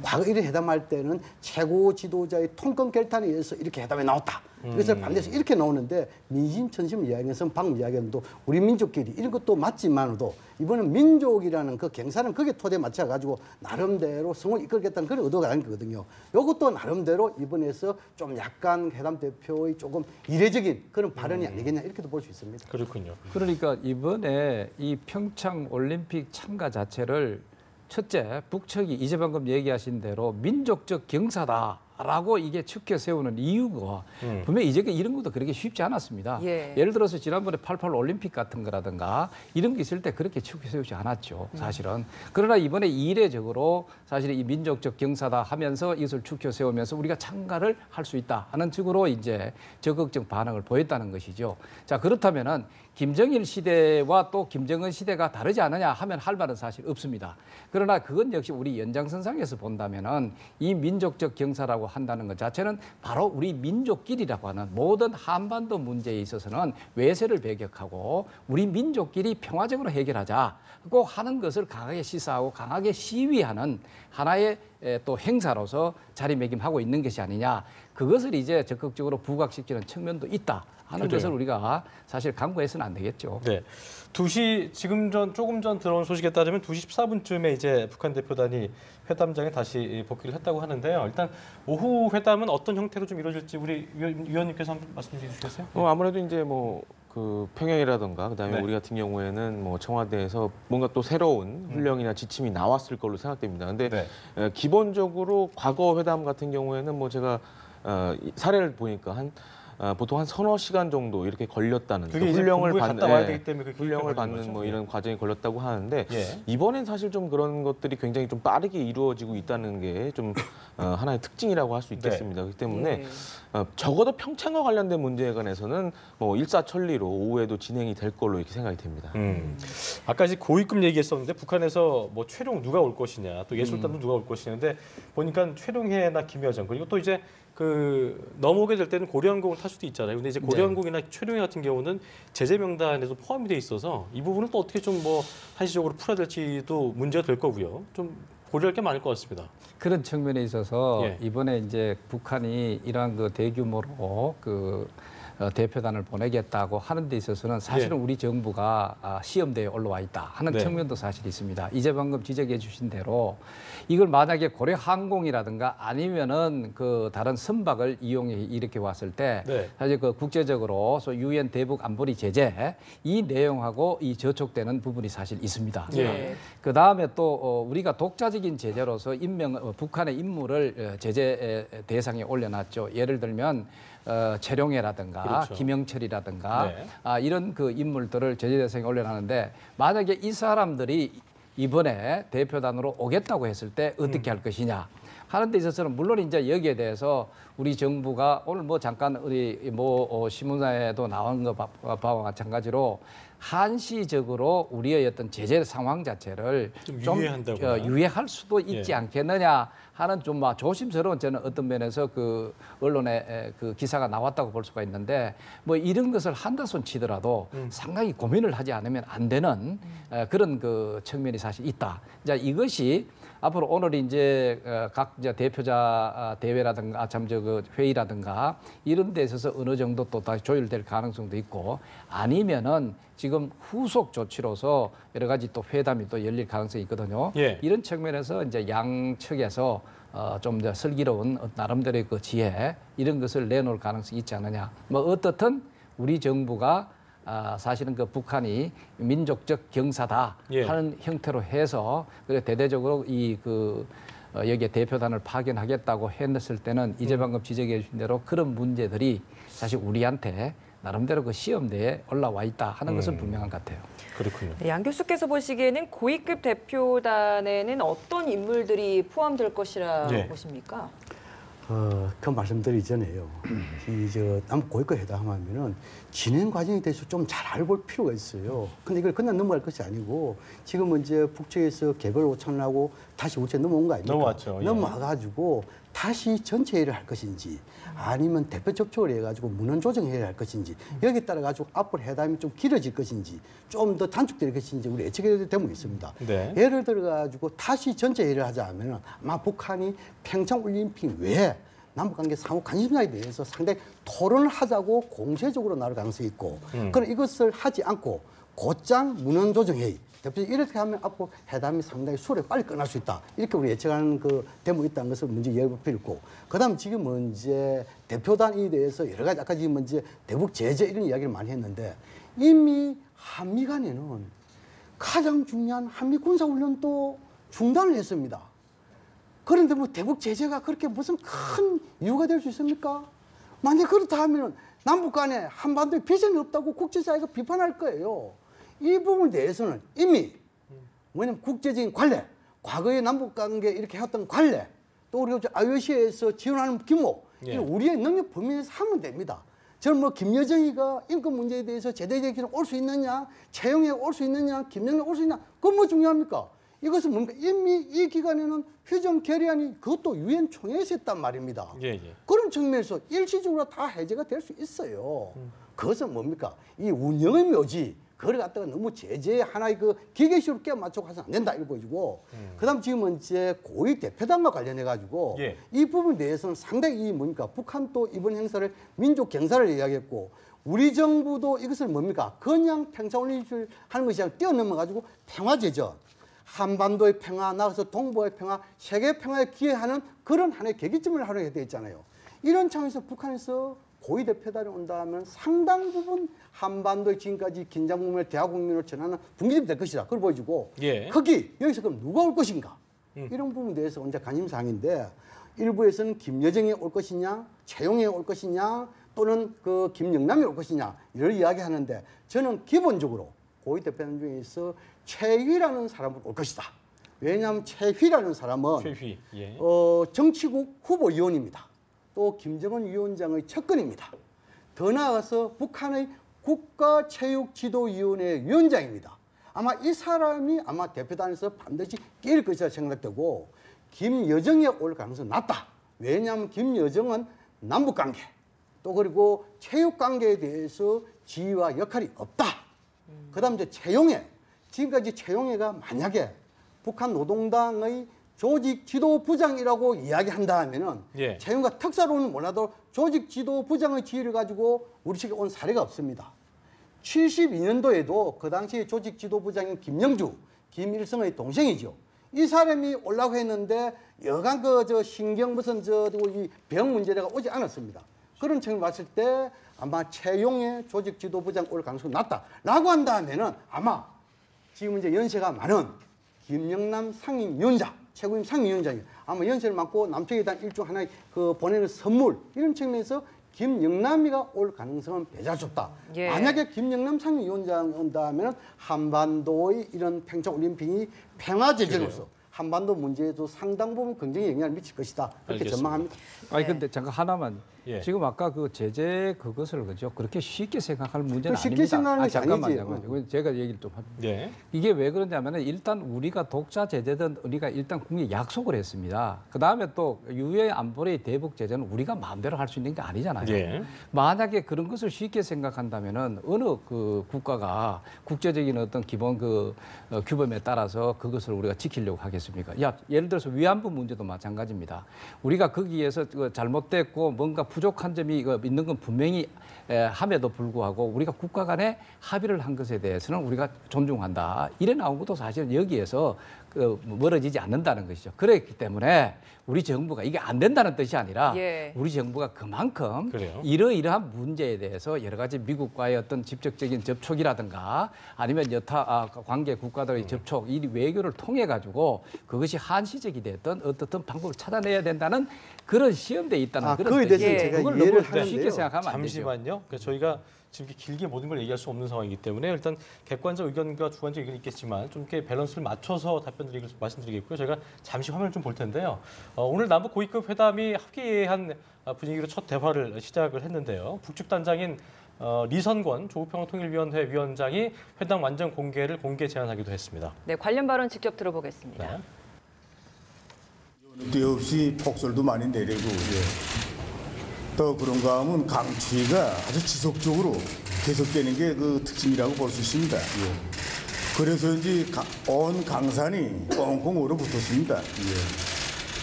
Speaker 6: 과거 이렇게 회담할 때는 최고 지도자의 통건 결단에 의해서 이렇게 회담에 나왔다. 이것을 반드시 이렇게 나오는데 민심, 천심을 이야기해서 방금 이야기한 또 우리 민족끼리 이런 것도 맞지만도 이번엔 민족이라는 그 경사는 거기에 토대에 맞춰가지고 나름대로 성을 이끌겠다는 그런 의도가 아닌 거거든요. 이것도 나름대로 이번에서 좀 약간 회담 대표의 조금 이례적인 그런 발언이 아니겠냐 이렇게도 볼 수 있습니다.
Speaker 1: 그렇군요.
Speaker 3: 그러니까 이번에 이 평창 올림픽 참가 자체를 첫째 북측이 이제 방금 얘기하신 대로 민족적 경사다. 라고 이게 축켜 세우는 이유가 분명히 이제 이런 것도 그렇게 쉽지 않았습니다. 예를 들어서 지난번에 88 올림픽 같은 거라든가 이런 게 있을 때 그렇게 축켜 세우지 않았죠. 사실은. 그러나 이번에 이례적으로 사실 이 민족적 경사다 하면서 이것을 축켜 세우면서 우리가 참가를 할 수 있다 하는 식으로 이제 적극적 반응을 보였다는 것이죠. 자, 그렇다면은 김정일 시대와 또 김정은 시대가 다르지 않느냐 하면 할 말은 사실 없습니다. 그러나 그건 역시 우리 연장선상에서 본다면은 이 민족적 경사라고 한다는 것 자체는 바로 우리 민족끼리라고 하는 모든 한반도 문제에 있어서는 외세를 배격하고 우리 민족끼리 평화적으로 해결하자고 하는 것을 강하게 시사하고 강하게 시위하는 하나의 또 행사로서 자리매김하고 있는 것이 아니냐. 그것을 이제 적극적으로 부각시키는 측면도 있다 하는 것을 우리가 사실 간과해서는 안 되겠죠.
Speaker 1: 네. 2시 조금 전 들어온 소식에 따르면 2시 14분쯤에 이제 북한 대표단이 회담장에 다시 복귀를 했다고 하는데요. 일단 오후 회담은 어떤 형태로 좀 이루어질지 우리 위원님께서 한번 말씀해 주시겠어요?
Speaker 7: 아무래도 이제 뭐 그 평양이라든가 그다음에 우리 같은 경우에는 뭐 청와대에서 뭔가 또 새로운 훈령이나 지침이 나왔을 걸로 생각됩니다. 근데 기본적으로 과거 회담 같은 경우에는 뭐 제가 사례를 보니까 보통 한 서너 시간 정도 이렇게 걸렸다는 훈령을 받는 뭐 이런 과정이 걸렸다고 하는데 이번엔 사실 좀 그런 것들이 굉장히 좀 빠르게 이루어지고 있다는 게 좀 하나의 특징이라고 할 수 있겠습니다. 그렇기 때문에 적어도 평창과 관련된 문제에 관해서는 뭐 일사천리로 오후에도 진행이 될 걸로 이렇게 생각이 됩니다.
Speaker 1: 아까 이제 고위급 얘기했었는데 북한에서 뭐 최룡 누가 올 것이냐 또 예술단도 누가 올 것이냐인데 보니까 최룡해나 김여정 그리고 또 이제 그 넘어오게 될 때는 고려항공을 할 수도 있잖아요. 근데 이제 고려한국이나 최룡해 같은 경우는 제재 명단에도 포함이 돼 있어서 이 부분은 또 어떻게 좀 뭐 한시적으로 풀어야 될지도 문제가 될 거고요. 좀 고려할 게 많을 것 같습니다.
Speaker 3: 그런 측면에 있어서
Speaker 1: 예.
Speaker 3: 이번에 이제 북한이 이러한 그 대규모로 대표단을 보내겠다고 하는 데 있어서는 사실은 우리 정부가 시험대에 올라와 있다 하는
Speaker 1: 네.
Speaker 3: 측면도 사실 있습니다. 이제 방금 지적해 주신 대로 이걸 만약에 고려항공이라든가 아니면은 그 다른 선박을 이용해 이렇게 왔을 때
Speaker 1: 네.
Speaker 3: 사실 그 국제적으로 유엔 대북 안보리 제재 이 내용하고 이 저촉되는 부분이 사실 있습니다.
Speaker 1: 예.
Speaker 3: 그 다음에 또 우리가 독자적인 제재로서 북한의 인물을 제재 대상에 올려놨죠. 예를 들면 최룡해라든가
Speaker 1: 그렇죠.
Speaker 3: 김영철이라든가
Speaker 1: 네.
Speaker 3: 이런 그 인물들을 제재 대상에 올려놨는데 만약에 이 사람들이 이번에 대표단으로 오겠다고 했을 때 어떻게 할 것이냐 하는 데 있어서는 물론 이제 여기에 대해서 우리 정부가 오늘 뭐 잠깐 우리 신문사에도 나온 거 바와 마찬가지로 한시적으로 우리의 어떤 제재 상황 자체를
Speaker 1: 좀 유예한다거나.
Speaker 3: 유예할 수도 있지 않겠느냐 하는 좀 조심스러운 저는 어떤 면에서 그 언론에 그 기사가 나왔다고 볼 수가 있는데 뭐 이런 것을 한다손 치더라도 상당히 고민을 하지 않으면 안 되는 그런 그 측면이 사실 있다. 자, 이것이 앞으로 오늘 이제 각 대표자 대회라든가 그 회의라든가 이런 데 있어서 어느 정도 또 다시 조율될 가능성도 있고 아니면은 지금 후속 조치로서 여러 가지 또 회담이 또 열릴 가능성이 있거든요.
Speaker 1: 예.
Speaker 3: 이런 측면에서 이제 양측에서 좀 더 슬기로운 나름대로의 그 지혜 이런 것을 내놓을 가능성이 있지 않느냐. 뭐 어떻든 우리 정부가 사실은 그 북한이 민족적 경사다 하는 형태로 해서 그래 대대적으로 여기에 대표단을 파견하겠다고 했을 때는 이제 방금 지적해 주신 대로 그런 문제들이 사실 우리한테 나름대로 그 시험대에 올라와 있다 하는 것은 분명한 것 같아요.
Speaker 1: 그렇군요.
Speaker 2: 네, 양 교수께서 보시기에는 고위급 대표단에는 어떤 인물들이 포함될 것이라 보십니까?
Speaker 6: 그 말씀드리기 전에요. 남북 고위급 회담하면은 진행 과정에 대해서 좀 잘 알아볼 필요가 있어요. 근데 이걸 그냥 넘어갈 것이 아니고 지금은 이제 북측에서 개별 오찬을 하고 다시 우리에 넘어온 거 아닙니까?
Speaker 1: 넘어왔죠. 예.
Speaker 6: 넘어와가지고 다시 전체 회의를 할 것인지 아니면 대표 접촉을 해가지고 문헌 조정 회의를 할 것인지 여기에 따라 가지고 앞으로 회담이 좀 길어질 것인지 좀 더 단축될 것인지 우리 예측해야 되는 있습니다.
Speaker 1: 네.
Speaker 6: 예를 들어 가지고 다시 전체 회의를 하자면 아마 북한이 평창 올림픽 외에 남북관계 상호 관심사에 대해서 상당히 토론을 하자고 공세적으로 나올 가능성이 있고 그럼 이것을 하지 않고 곧장 문헌 조정 회의 대표적으로 이렇게 하면 앞으로 회담이 상당히 수월하게 빨리 끝날 수 있다. 이렇게 우리 예측하는 그 대목이 있다는 것을 먼저 이해해볼 필요 있고 그다음 지금 이제 대표단에 대해서 여러 가지 아까 지금 이제 대북 제재 이런 이야기를 많이 했는데 이미 한미 간에는 가장 중요한 한미 군사훈련도 중단을 했습니다. 그런데 뭐 대북 제재가 그렇게 무슨 큰 이유가 될 수 있습니까? 만약 그렇다 하면 남북 간에 한반도에 비전이 없다고 국제사회가 비판할 거예요. 이 부분에 대해서는 이미 뭐냐면 국제적인 관례, 과거의 남북 관계 이렇게 해왔던 관례, 또 우리가 IOC에서 지원하는 규모, 이런 우리의 능력 범위 내에서 하면 됩니다. 저는 뭐 김여정이가 인권 문제에 대해서 제대적으로 올 수 있느냐, 채용에 올 수 있느냐, 김정일 올 수 있느냐, 그건 뭐 중요합니까? 이것은 뭡니까? 이미 이 기간에는 휴전 결의안이 그것도 유엔 총회에서 했단 말입니다. 그런 측면에서 일시적으로 다 해제가 될 수 있어요. 그것은 뭡니까? 이 운영의 묘지, 그걸 갖다가 너무 제재 하나의 그 기계식으로 끼워 맞추고 해서는 안 된다, 이거 보여주고. 그다음 지금은 이제 고위 대표단과 관련해가지고 이 부분에 대해서는 상당히 뭡니까? 북한도 이번 행사를 민족 경사를 이야기했고 우리 정부도 이것을 뭡니까? 그냥 평창올림픽을 하는 것이 아니라 뛰어넘어가지고 평화제전. 한반도의 평화, 나가서 동북아의 평화, 세계 평화에 기여하는 그런 하나의 계기점을 하려고 되어 있잖아요. 이런 차원에서 북한에서 고위 대표단이 온다 하면 상당 부분 한반도의 지금까지 긴장 국면을 대화 국면으로 전하는 분기점이 될 것이다. 그걸 보여주고 거기 여기서 그럼 누가 올 것인가? 이런 부분에 대해서 혼자 관심사항인데 일부에서는 김여정이 올 것이냐, 최용이 올 것이냐, 또는 그 김영남이 올 것이냐 이걸 이야기하는데 저는 기본적으로 고위 대표단 중에서 최휘라는 사람은 올 것이다. 왜냐하면 최휘라는 사람은 정치국 후보위원입니다. 또 김정은 위원장의 측근입니다. 더 나아가서 북한의 국가체육지도위원회 위원장입니다. 아마 이 사람이 아마 대표단에서 반드시 끼일 것이라 생각되고 김여정이 올 가능성이 낮다. 왜냐하면 김여정은 남북관계 또 그리고 체육 관계에 대해서 지위와 역할이 없다. 그다음 이제 채용회. 지금까지 채용회가 만약에 북한 노동당의 조직 지도부장이라고 이야기한다면은
Speaker 1: 예.
Speaker 6: 채용과 특사로는 몰라도 조직 지도부장의 지위를 가지고 우리 측에 온 사례가 없습니다. 72년도에도 그 당시 조직 지도부장인 김영주, 김일성의 동생이죠. 이 사람이 올라고 했는데 여간 저 신경 무슨 이 병 문제가 오지 않았습니다. 그런 측면을 봤을 때 아마 채용의 조직 지도부장 올 가능성이 낮다라고 한다면은 아마 지금 이제 연세가 많은 김영남 상임위원장, 최고임 상임위원장이 아마 연세를 맡고 남쪽에 대한 일종 하나의 그 보내는 선물 이런 측면에서 김영남이가 올 가능성은 배제해줬다.
Speaker 2: 예.
Speaker 6: 만약에 김영남 상임위원장 온다면 한반도의 이런 평창올림픽이 평화제재로서 한반도 문제에도 상당 부분 긍정의 영향을 미칠 것이다. 그렇게
Speaker 1: 알겠습니다.
Speaker 6: 전망합니다.
Speaker 3: 아니 근데 잠깐 하나만
Speaker 1: 예.
Speaker 3: 지금 아까 그 제재 그것을 그죠 그렇게 쉽게 생각할 문제는
Speaker 6: 쉽게
Speaker 3: 아닙니다.
Speaker 6: 생각하는 것이
Speaker 3: 잠깐만요.
Speaker 6: 아니지.
Speaker 3: 제가 얘기를 좀 합니다.
Speaker 1: 예.
Speaker 3: 이게 왜 그러냐면은 일단 우리가 독자 제재든 우리가 일단 국민에 약속을 했습니다. 그 다음에 또 유엔 안보리 대북 제재는 우리가 마음대로 할 수 있는 게 아니잖아요.
Speaker 1: 예.
Speaker 3: 만약에 그런 것을 쉽게 생각한다면은 어느 그 국가가 국제적인 어떤 기본 그 규범에 따라서 그것을 우리가 지키려고 하겠습니까? 야, 예를 들어서 위안부 문제도 마찬가지입니다. 우리가 거기에서 잘못됐고 뭔가 부족한 점이 있는 건 분명히 함에도 불구하고 우리가 국가 간에 합의를 한 것에 대해서는 우리가 존중한다. 이래 나온 것도 사실은 여기에서 멀어지지 않는다는 것이죠. 그렇기 때문에 우리 정부가 이게 안 된다는 뜻이 아니라
Speaker 2: 예.
Speaker 3: 우리 정부가 그만큼
Speaker 1: 그래요?
Speaker 3: 이러이러한 문제에 대해서 여러 가지 미국과의 어떤 직접적인 접촉이라든가 아니면 여타 관계 국가들의 접촉, 이 외교를 통해 가지고 그것이 한시적이 됐던 어떻든 방법을 찾아내야 된다는 그런 시험대에 있다는 그런
Speaker 6: 그거에 대해서
Speaker 2: 예.
Speaker 6: 제가
Speaker 3: 그걸
Speaker 6: 이해를
Speaker 3: 너무 쉽게
Speaker 6: 하는데요.
Speaker 3: 생각하면 안 되죠.
Speaker 1: 잠시만요. 그러니까 저희가 지금 이렇게 길게 모든 걸 얘기할 수 없는 상황이기 때문에 일단 객관적 의견과 주관적 의견이 있겠지만 좀 이렇게 밸런스를 맞춰서 말씀드리겠고요. 저희가 잠시 화면을 좀 볼 텐데요. 오늘 남북 고위급 회담이 합기애애한 분위기로 첫 대화를 시작을 했는데요. 북측단장인 리선권 조국평화통일위원회 위원장이 회담 완전 공개를 공개 제안하기도 했습니다.
Speaker 2: 네, 관련 발언 직접 들어보겠습니다.
Speaker 1: 네.
Speaker 8: 때 없이 폭설도 많이 내리고 또 그런가 하면 강추위가 아주 지속적으로 계속되는 게 그 특징이라고 볼 수 있습니다. 그래서인지 온 강산이 꽁꽁 얼어붙었습니다.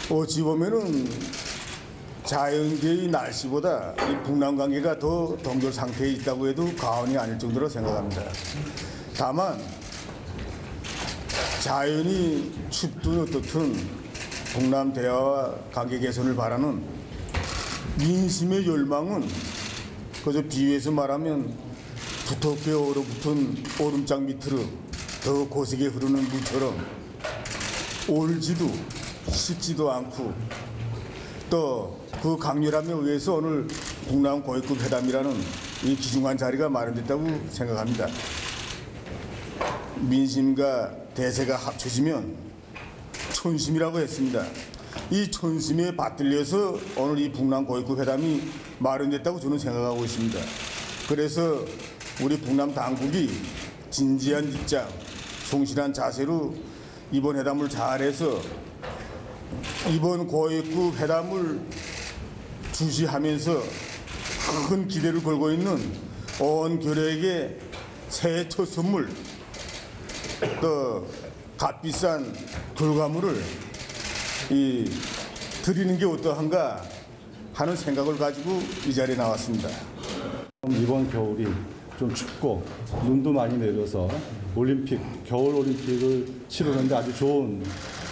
Speaker 8: 어찌 보면은 자연계의 날씨보다 이 북남 관계가 더 동결 상태에 있다고 해도 과언이 아닐 정도로 생각합니다. 다만 자연이 춥든 어떻든 북남 대화와 관계 개선을 바라는 민심의 열망은 그저 비유해서 말하면 두텁게 얼어붙은 얼음장 밑으로 더 고세게 흐르는 물처럼 얼지도 식지도 않고 또 그 강렬함에 의해서 오늘 북남 고위급 회담이라는 이 귀중한 자리가 마련됐다고 생각합니다. 민심과 대세가 합쳐지면 촌심이라고 했습니다. 이 촌심에 받들려서 오늘 이 북남 고위급 회담이 마련됐다고 저는 생각하고 있습니다. 그래서 우리 북남 당국이 진지한 입장, 성실한 자세로 이번 회담을 잘해서 이번 고위급 회담을 주시하면서 큰 기대를 걸고 있는 온 교류에게 새해 첫 선물 또 값비싼 결과물을 드리는 게 어떠한가 하는 생각을 가지고 이 자리에 나왔습니다.
Speaker 9: 이번 겨울이 좀 춥고 눈도 많이 내려서 겨울 올림픽을 치르는데 아주 좋은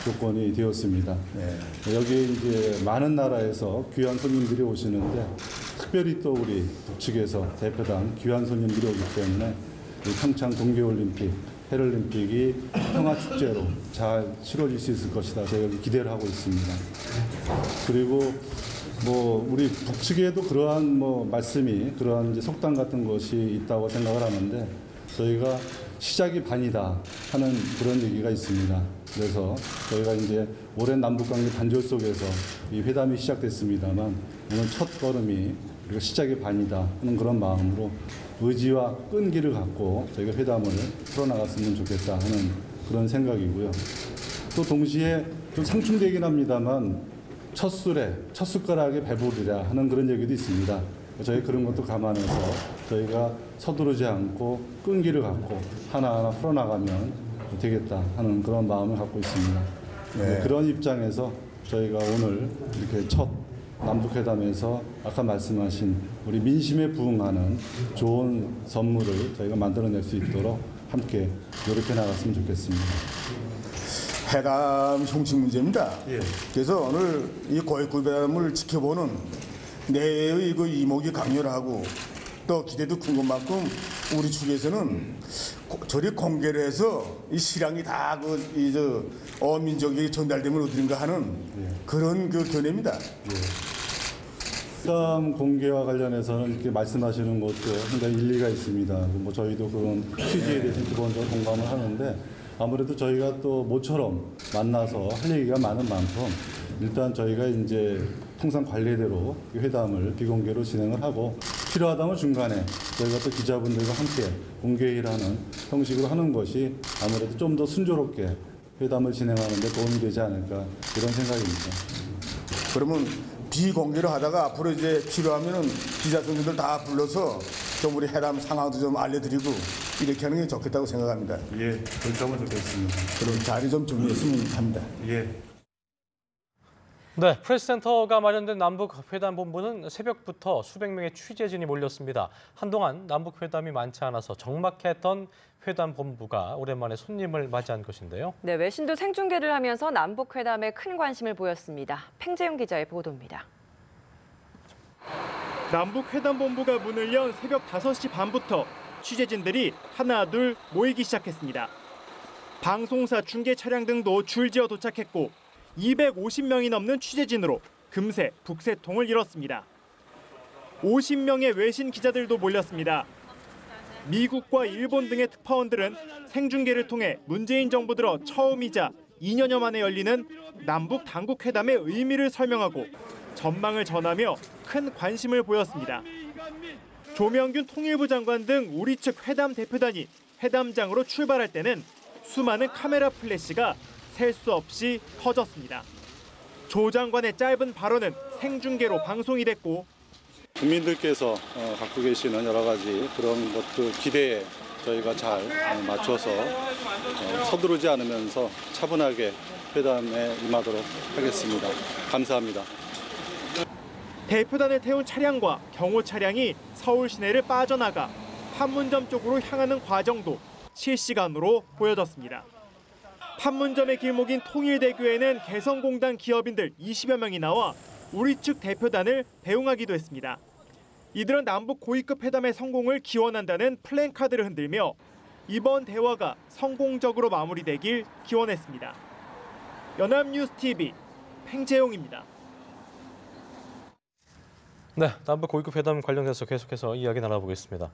Speaker 9: 조건이 되었습니다. 여기 이제 많은 나라에서 귀한 손님들이 오시는데 특별히 또 우리 북측에서 대표단 귀한 손님들이 오기 때문에 이 평창 동계올림픽, 패럴림픽이 평화축제로 잘 치러질 수 있을 것이다. 저희가 기대를 하고 있습니다. 그리고 우리 북측에도 그러한 말씀이 그러한 이제 속담 같은 것이 있다고 생각을 하는데 저희가 시작이 반이다 하는 그런 얘기가 있습니다. 그래서 저희가 이제 오랜 남북관계 단절 속에서 이 회담이 시작됐습니다만 오늘 첫 걸음이 우리가 시작이 반이다 하는 그런 마음으로 의지와 끈기를 갖고 저희가 회담을 풀어나갔으면 좋겠다 하는 그런 생각이고요. 또 동시에 좀 상충되긴 합니다만 첫 숟가락에 배부르자 하는 그런 얘기도 있습니다. 저희 그런 것도 감안해서 저희가 서두르지 않고 끈기를 갖고 하나하나 풀어나가면 되겠다 하는 그런 마음을 갖고 있습니다.
Speaker 8: 네.
Speaker 9: 그런 입장에서 저희가 오늘 이렇게 첫 남북회담에서 아까 말씀하신 우리 민심에 부응하는 좋은 선물을 저희가 만들어낼 수 있도록 함께 노력해 나갔으면 좋겠습니다.
Speaker 8: 해담 형식 문제입니다.
Speaker 9: 예.
Speaker 8: 그래서 오늘 이 고위급 회담을 지켜보는 내의 그 이목이 강렬하고 또 기대도 큰 것만큼 우리 측에서는 저리 공개를 해서 이 실황이 다 어민족이 전달되면 어딘가 하는 그런 그 견해입니다.
Speaker 9: 회담 공개와 관련해서는 이렇게 말씀하시는 것도 상당히 일리가 있습니다. 뭐 저희도 그런 취지에 대해서 기본적으로 공감을 하는데 아무래도 저희가 또 모처럼 만나서 할 얘기가 많은 만큼 일단 저희가 이제 통상 관례대로 회담을 비공개로 진행을 하고 필요하다면 중간에 저희가 또 기자분들과 함께 공개회의를 하는 형식으로 하는 것이 아무래도 좀 더 순조롭게 회담을 진행하는 데 도움이 되지 않을까 이런 생각입니다.
Speaker 8: 그러면 비공개로 하다가 앞으로 이제 필요하면은 기자 선수들 다 불러서 좀 우리 회담 상황도 좀 알려드리고 이렇게 하는 게 좋겠다고 생각합니다.
Speaker 9: 예, 그렇게 하면 좋겠습니다.
Speaker 8: 그럼 자리 좀 정리했으면 합니다.
Speaker 9: 예.
Speaker 1: 네, 프레스센터가 마련된 남북회담본부는 새벽부터 수백 명의 취재진이 몰렸습니다. 한동안 남북회담이 많지 않아서 적막했던 회담본부가 오랜만에 손님을 맞이한 것인데요.
Speaker 2: 네, 외신도 생중계를 하면서 남북회담에 큰 관심을 보였습니다. 팽재용 기자의 보도입니다.
Speaker 10: 남북회담본부가 문을 연 새벽 5시 반부터 취재진들이 하나 둘 모이기 시작했습니다. 방송사 중계 차량 등도 줄지어 도착했고 250명이 넘는 취재진으로 금세 북새통을 이뤘습니다. 50명의 외신 기자들도 몰렸습니다. 미국과 일본 등의 특파원들은 생중계를 통해 문재인 정부 들어 처음이자 2년여 만에 열리는 남북 당국 회담의 의미를 설명하고 전망을 전하며 큰 관심을 보였습니다. 조명균 통일부 장관 등 우리 측 회담 대표단이 회담장으로 출발할 때는 수많은 카메라 플래시가 셀 수 없이 터졌습니다. 조 장관의 짧은 발언은 생중계로 방송이 됐고
Speaker 9: 국민들께서 갖고 계시는 여러 가지 그런 것들 기대에 저희가 잘 맞춰서 서두르지 않으면서 차분하게 회담에 임하도록 하겠습니다. 감사합니다.
Speaker 10: 대표단을 태운 차량과 경호 차량이 서울 시내를 빠져나가 판문점 쪽으로 향하는 과정도 실시간으로 보여졌습니다. 판문점의 길목인 통일대교에는 개성공단 기업인들 20여 명이 나와 우리 측 대표단을 배웅하기도 했습니다. 이들은 남북 고위급 회담의 성공을 기원한다는 플랜카드를 흔들며 이번 대화가 성공적으로 마무리되길 기원했습니다. 연합뉴스TV 팽재용입니다.
Speaker 1: 네, 남북 고위급 회담 관련해서 계속해서 이야기 나눠보겠습니다.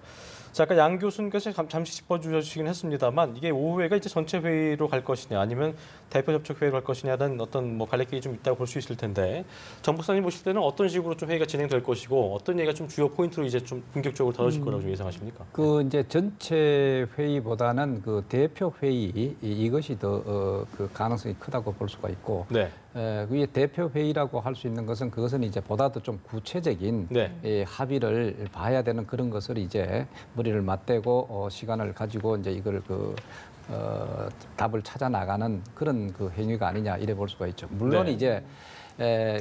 Speaker 1: 자, 아까 양 교수님께서 잠시 짚어주시긴 했습니다만 이게 오후회가 이제 전체 회의로 갈 것이냐 아니면 대표 접촉 회의로 갈 것이냐는 어떤 갈래길이 좀 있다고 볼 수 있을 텐데 정 박사님 보실 때는 어떤 식으로 좀 회의가 진행될 것이고 어떤 얘기가 좀 주요 포인트로 이제 좀 본격적으로 다뤄질 거라고 좀 예상하십니까?
Speaker 3: 그 이제 전체 회의보다는 그 대표 회의 이것이 더 그 가능성이 크다고 볼 수가 있고.
Speaker 1: 네.
Speaker 3: 그 대표 회의라고 할 수 있는 것은 그것은 이제 보다 더 좀 구체적인
Speaker 1: 네.
Speaker 3: 합의를 봐야 되는 그런 것을 이제 머리를 맞대고 시간을 가지고 이제 이걸 답을 찾아 나가는 그런 그 행위가 아니냐 이래 볼 수가 있죠. 물론
Speaker 1: 네.
Speaker 3: 이제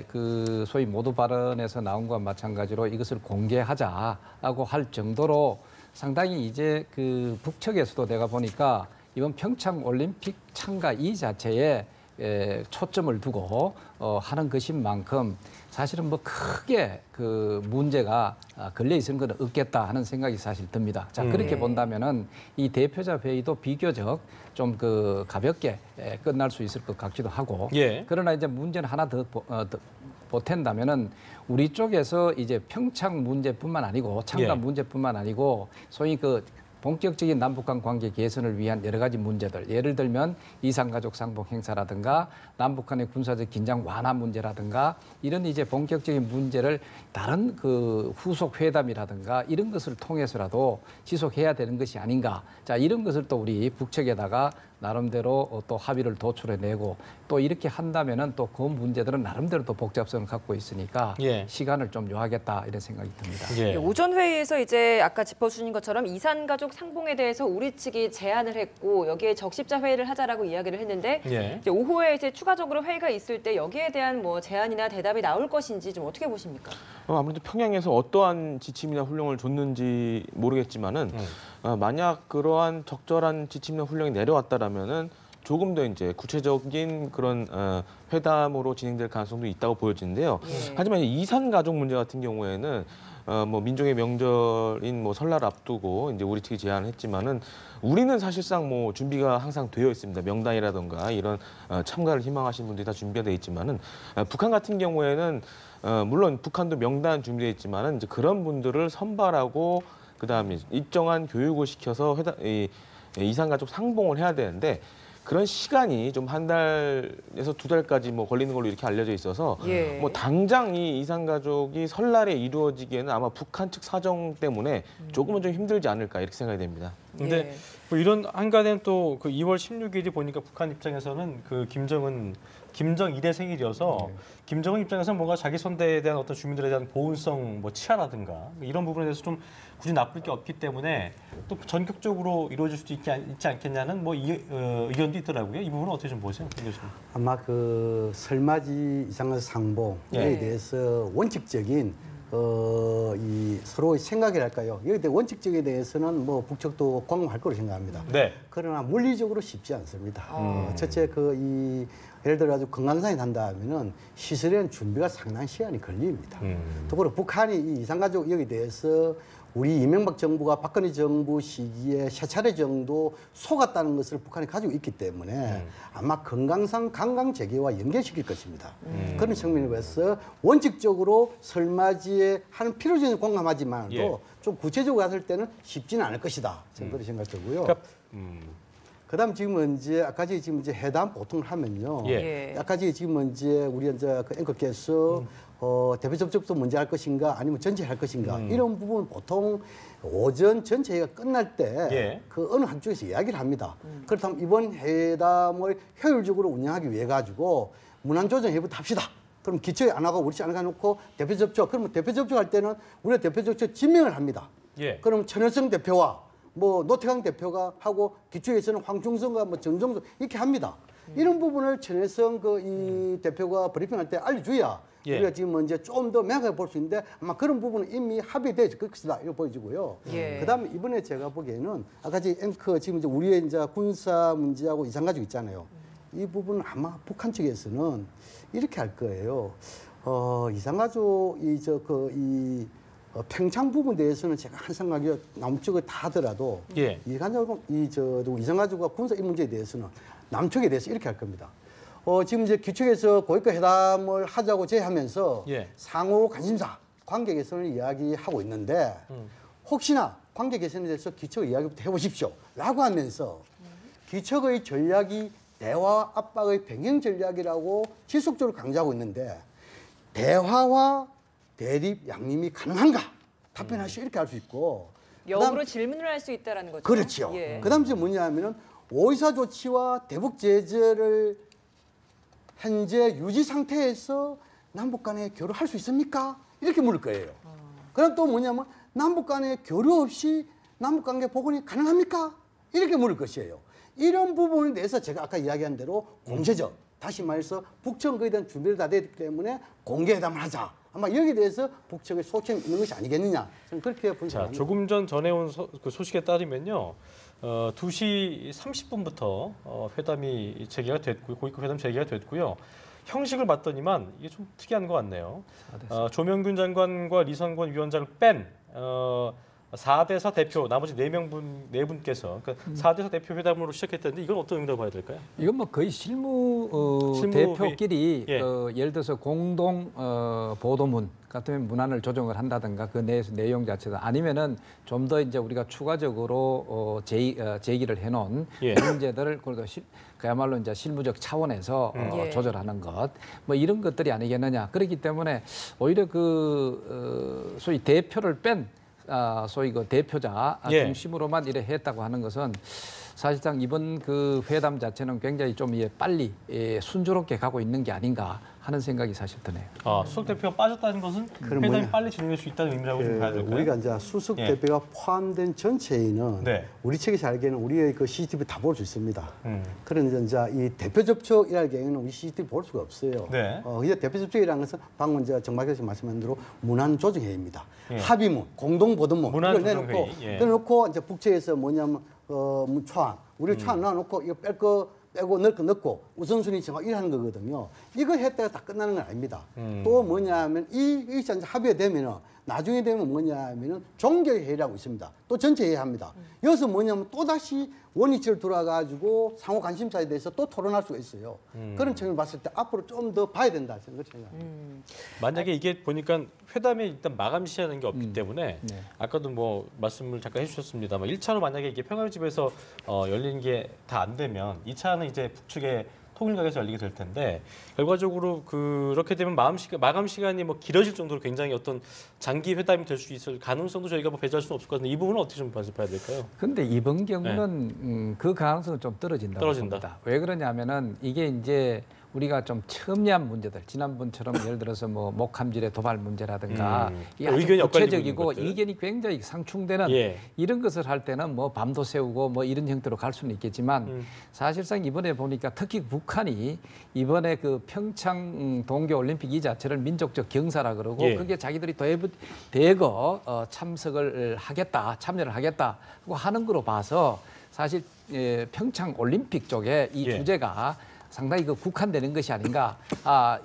Speaker 3: 그 소위 모두 발언에서 나온 것과 마찬가지로 이것을 공개하자라고 할 정도로 상당히 이제 그 북측에서도 내가 보니까 이번 평창 올림픽 참가 이 자체에 초점을 두고 하는 것인 만큼 사실은 뭐 크게 그 문제가 걸려 있는 건 없겠다 하는 생각이 사실 듭니다. 자, 그렇게 본다면은 이 대표자 회의도 비교적 좀 그 가볍게 끝날 수 있을 것 같기도 하고.
Speaker 1: 예.
Speaker 3: 그러나 이제 문제는 하나 더 보탠다면은 우리 쪽에서 이제 평창 문제뿐만 아니고 참가 문제뿐만 아니고 소위 그 본격적인 남북한 관계 개선을 위한 여러 가지 문제들, 예를 들면 이산가족 상봉 행사라든가 남북한의 군사적 긴장 완화 문제라든가 이런 이제 본격적인 문제를 다른 그 후속 회담이라든가 이런 것을 통해서라도 지속해야 되는 것이 아닌가. 자, 이런 것을 또 우리 북측에다가 나름대로 또 합의를 도출해내고 또 이렇게 한다면은 또 그 문제들은 나름대로 또 복잡성을 갖고 있으니까
Speaker 1: 예.
Speaker 3: 시간을 좀 요하겠다 이런 생각이 듭니다.
Speaker 1: 예.
Speaker 2: 오전 회의에서 이제 아까 짚어주신 것처럼 이산가족 상봉에 대해서 우리 측이 제안을 했고 여기에 적십자 회의를 하자라고 이야기를 했는데
Speaker 1: 예.
Speaker 2: 이제 오후에 이제 추가적으로 회의가 있을 때 여기에 대한 뭐 제안이나 대답이 나올 것인지 좀 어떻게 보십니까?
Speaker 7: 아무래도 평양에서 어떠한 지침이나 훈령을 줬는지 모르겠지만은 만약 그러한 적절한 지침이나 훈령이 내려왔다라면은 조금 더 이제 구체적인 그런 회담으로 진행될 가능성도 있다고 보여지는데요.
Speaker 2: 예.
Speaker 7: 하지만 이산 가족 문제 같은 경우에는 뭐 민족의 명절인 뭐 설날 앞두고 이제 우리 측이 제안을 했지만은 우리는 사실상 뭐 준비가 항상 되어 있습니다. 명단이라든가 이런 참가를 희망하시는 분들이 다 준비가 되어 있지만은 북한 같은 경우에는 물론 북한도 명단 준비되어 있지만은 이제 그런 분들을 선발하고 그다음에 일정한 교육을 시켜서 이산 가족 상봉을 해야 되는데 그런 시간이 좀 한 달에서 두 달까지 뭐 걸리는 걸로 이렇게 알려져 있어서
Speaker 2: 예.
Speaker 7: 뭐 당장 이 이산 가족이 설날에 이루어지기에는 아마 북한 측 사정 때문에 조금은 좀 힘들지 않을까 이렇게 생각이 됩니다.
Speaker 1: 근데
Speaker 2: 예.
Speaker 1: 뭐 이런 한가는 또 그 2월 16일이 보니까 북한 입장에서는 그 김정일의 생일이어서 김정은 입장에서는 뭔가 자기 선대에 대한 어떤 주민들에 대한 보훈성 뭐 치하라든가 이런 부분에 대해서 좀 굳이 나쁠 게 없기 때문에 또 전격적으로 이루어질 수도 있지 않겠냐는 뭐 의견도 있더라고요. 이 부분은 어떻게 좀 보세요, 김 교수님?
Speaker 6: 아마 그 설맞이 이산가족 상봉에
Speaker 1: 예.
Speaker 6: 대해서 원칙적인 이 서로의 생각이랄까요. 여기에 대해 원칙적에 대해서는 뭐 북측도 공감할 거로 생각합니다.
Speaker 1: 네.
Speaker 6: 그러나 물리적으로 쉽지 않습니다. 첫째 예를 들어 가지고 금강산에 간다 하면은 시설에는 준비가 상당히 시간이 걸립니다. 또 그리고 북한이 이 이산가족 여기에 대해서 우리 이명박 정부가 박근혜 정부 시기에 세 차례 정도 속았다는 것을 북한이 가지고 있기 때문에 아마 금강산 관광 재개와 연결시킬 것입니다. 그런 측면에서 원칙적으로 설맞이에 하는 필요성을 공감하지만도
Speaker 1: 예.
Speaker 6: 좀 구체적으로 갔을 때는 쉽지는 않을 것이다. 저는 그렇게 생각되고요.
Speaker 1: 그러니까,
Speaker 6: 그다음 지금 이제 아까 지금 이제 회담 보통을 하면요.
Speaker 1: 예.
Speaker 6: 아까 지금 이제 우리 이제 그 앵커께서 대표 접촉도 먼저 할 것인가 아니면 전체 할 것인가 이런 부분 보통 오전 전체 회의가 끝날 때 그 어느 한쪽에서 이야기를 합니다. 그렇다면 이번 회담을 효율적으로 운영하기 위해 가지고 문안 조정회부터 합시다. 그럼 기초에 안 하고 우리 측 안 해놓고 대표 접촉. 그러면 대표 접촉할 때는 우리가 대표 접촉 지명을 합니다.
Speaker 1: 예.
Speaker 6: 그럼 천여성 대표와 뭐 노태강 대표가 하고 기초에서는 황충성과 뭐 정종석 이렇게 합니다. 이런 부분을 천혜성 이 대표가 브리핑할 때 알려줘야
Speaker 1: 예.
Speaker 6: 우리가 지금 이제 좀 더 명확하게 볼 수 있는데 아마 그런 부분은 이미 합의되어 있을 것이다 이렇게 보여지고요.
Speaker 2: 예.
Speaker 6: 그다음에 이번에 제가 보기에는 아까 앵커 지금 이제 우리의 이제 군사 문제하고 이산가족 있잖아요. 이 부분은 아마 북한 측에서는 이렇게 할 거예요. 이산가족 평창 부분에 대해서는 제가 한 생각이 남쪽을 다 하더라도
Speaker 1: 예.
Speaker 6: 이산가족과 군사 이 문제에 대해서는 남쪽에 대해서 이렇게 할 겁니다. 지금 이제 기축에서 고위급 회담을 하자고 제의하면서
Speaker 1: 예.
Speaker 6: 상호 관심사 관계 개선을 이야기하고 있는데 혹시나 관계 개선에 대해서 기축 이야기부터 해보십시오 라고 하면서 기축의 전략이 대화 압박의 병행 전략이라고 지속적으로 강조하고 있는데 대화와 대립 양림이 가능한가? 답변하시오 이렇게 할 수 있고
Speaker 2: 역으로 질문을 할 수 있다라는 거죠.
Speaker 6: 그렇죠.
Speaker 2: 예.
Speaker 6: 그다음 이제 뭐냐 하면은 오이사 조치와 대북 제재를 현재 유지 상태에서 남북 간에 교류할 수 있습니까? 이렇게 물을 거예요. 그럼 또 뭐냐면 남북 간에 교류 없이 남북 관계 복원이 가능합니까? 이렇게 물을 것이에요. 이런 부분에 대해서 제가 아까 이야기한 대로 공세적, 다시 말해서 북측은 거에 대한 준비를 다 됐기 때문에 공개회담을 하자. 아마 여기에 대해서 북측의 소청이 있는 것이 아니겠느냐. 저는 그렇게 분석합니다.
Speaker 1: 조금 전 전해온 그 소식에 따르면요. 2시 30분부터 회담이 재개가 됐고요. 고위급 회담 재개가 됐고요. 형식을 봤더니만 이게 좀 특이한 것 같네요. 조명균 장관과 리성권 위원장을 뺀 4대4 대표 나머지 4분께서 그러니까 4대4 대표 회담으로 시작했다는데 이건 어떤 의미라고 봐야 될까요?
Speaker 3: 이건 뭐 거의 실무 대표끼리 예를 들어서 공동 보도문 같은 문안을 조정을 한다든가 그 내에서 내용 자체다 아니면은 좀 더 이제 우리가 추가적으로 제기를 해놓은 문제들을 그야말로 이제 실무적 차원에서 조절하는 것 뭐 이런 것들이 아니겠느냐. 그렇기 때문에 오히려 소위 대표를 뺀 소위 그 대표자 중심으로만 이래 했다고 하는 것은 사실상 이번 그 회담 자체는 굉장히 좀 빨리 순조롭게 가고 있는 게 아닌가 하는 생각이 사실 드네요.
Speaker 1: 수석 대표가 빠졌다는 것은
Speaker 6: 그럼
Speaker 1: 회담이
Speaker 6: 뭐냐?
Speaker 1: 빨리 진행될 수 있다는 의미라고 좀 봐야 될까요?
Speaker 6: 우리가 이제 수석
Speaker 1: 예.
Speaker 6: 대표가 포함된 전체 회의는
Speaker 1: 네.
Speaker 6: 우리 측에서 알기에는 우리의 그 CCTV 다 볼 수 있습니다. 그런데 이제 이 대표 접촉이라는 경우는 우리 CCTV 볼 수가 없어요.
Speaker 1: 네.
Speaker 6: 이제 대표 접촉이라는 것은 방금 이제 정박 교수님 말씀한 대로 문안 조정 회의입니다.
Speaker 1: 예.
Speaker 6: 합의문, 공동 보도문
Speaker 1: 문안
Speaker 6: 이걸
Speaker 1: 조정
Speaker 6: 내놓고
Speaker 1: 회의. 예.
Speaker 6: 내놓고 이제 국제에서 뭐냐면 초안 우리 초안 놔놓고 이거 뺄 거 빼고 넣을 거 넣고 우선순위 정하고 이러는 거거든요. 이거 했다가 다 끝나는 건 아닙니다. 또 뭐냐면 이 합의가 되면은 나중에 되면 뭐냐면은 종결회의라고 있습니다. 또 전체 회의합니다. 여기서 뭐냐면 또 다시 원위치를 돌아가지고 상호 관심사에 대해서 또 토론할 수가 있어요. 그런 측면을 봤을 때 앞으로 좀 더 봐야 된다 저는 그렇게 생각합니다.
Speaker 1: 만약에 이게 보니까 회담에 일단 마감 시한이 게 없기 때문에
Speaker 3: 네.
Speaker 1: 아까도 뭐 말씀을 잠깐 해주셨습니다만 1차로 만약에 이게 평화집에서 열리는 게 다 안 되면 2차는 이제 북측의 통일각에서 열리게 될 텐데 결과적으로 그렇게 되면 마감 시간이 뭐 길어질 정도로 굉장히 어떤 장기 회담이 될 수 있을 가능성도 저희가 뭐 배제할 수는 없을 것 같은데 이 부분은 어떻게 좀 봐야 될까요?
Speaker 3: 근데 이번 경우는 그 가능성은 좀 떨어진다고
Speaker 1: 떨어진다.
Speaker 3: 봅니다. 왜 그러냐면은 이게 이제 우리가 좀 첨예한 문제들, 지난번처럼 예를 들어서 뭐 목함질의 도발 문제라든가 이게 아주
Speaker 1: 의견이 엇갈리고
Speaker 3: 구체적이고
Speaker 1: 있는 것들.
Speaker 3: 의견이 굉장히 상충되는
Speaker 1: 예.
Speaker 3: 이런 것을 할 때는 뭐 밤도 새우고 뭐 이런 형태로 갈 수는 있겠지만 사실상 이번에 보니까 특히 북한이 이번에 그 평창 동계올림픽 이 자체를 민족적 경사라 그러고
Speaker 1: 예.
Speaker 3: 그게 자기들이 대거 참석을 하겠다, 참여를 하겠다 하고 하는 거로 봐서 사실 평창 올림픽 쪽에 이
Speaker 1: 예.
Speaker 3: 주제가 상당히 그 국한되는 것이 아닌가.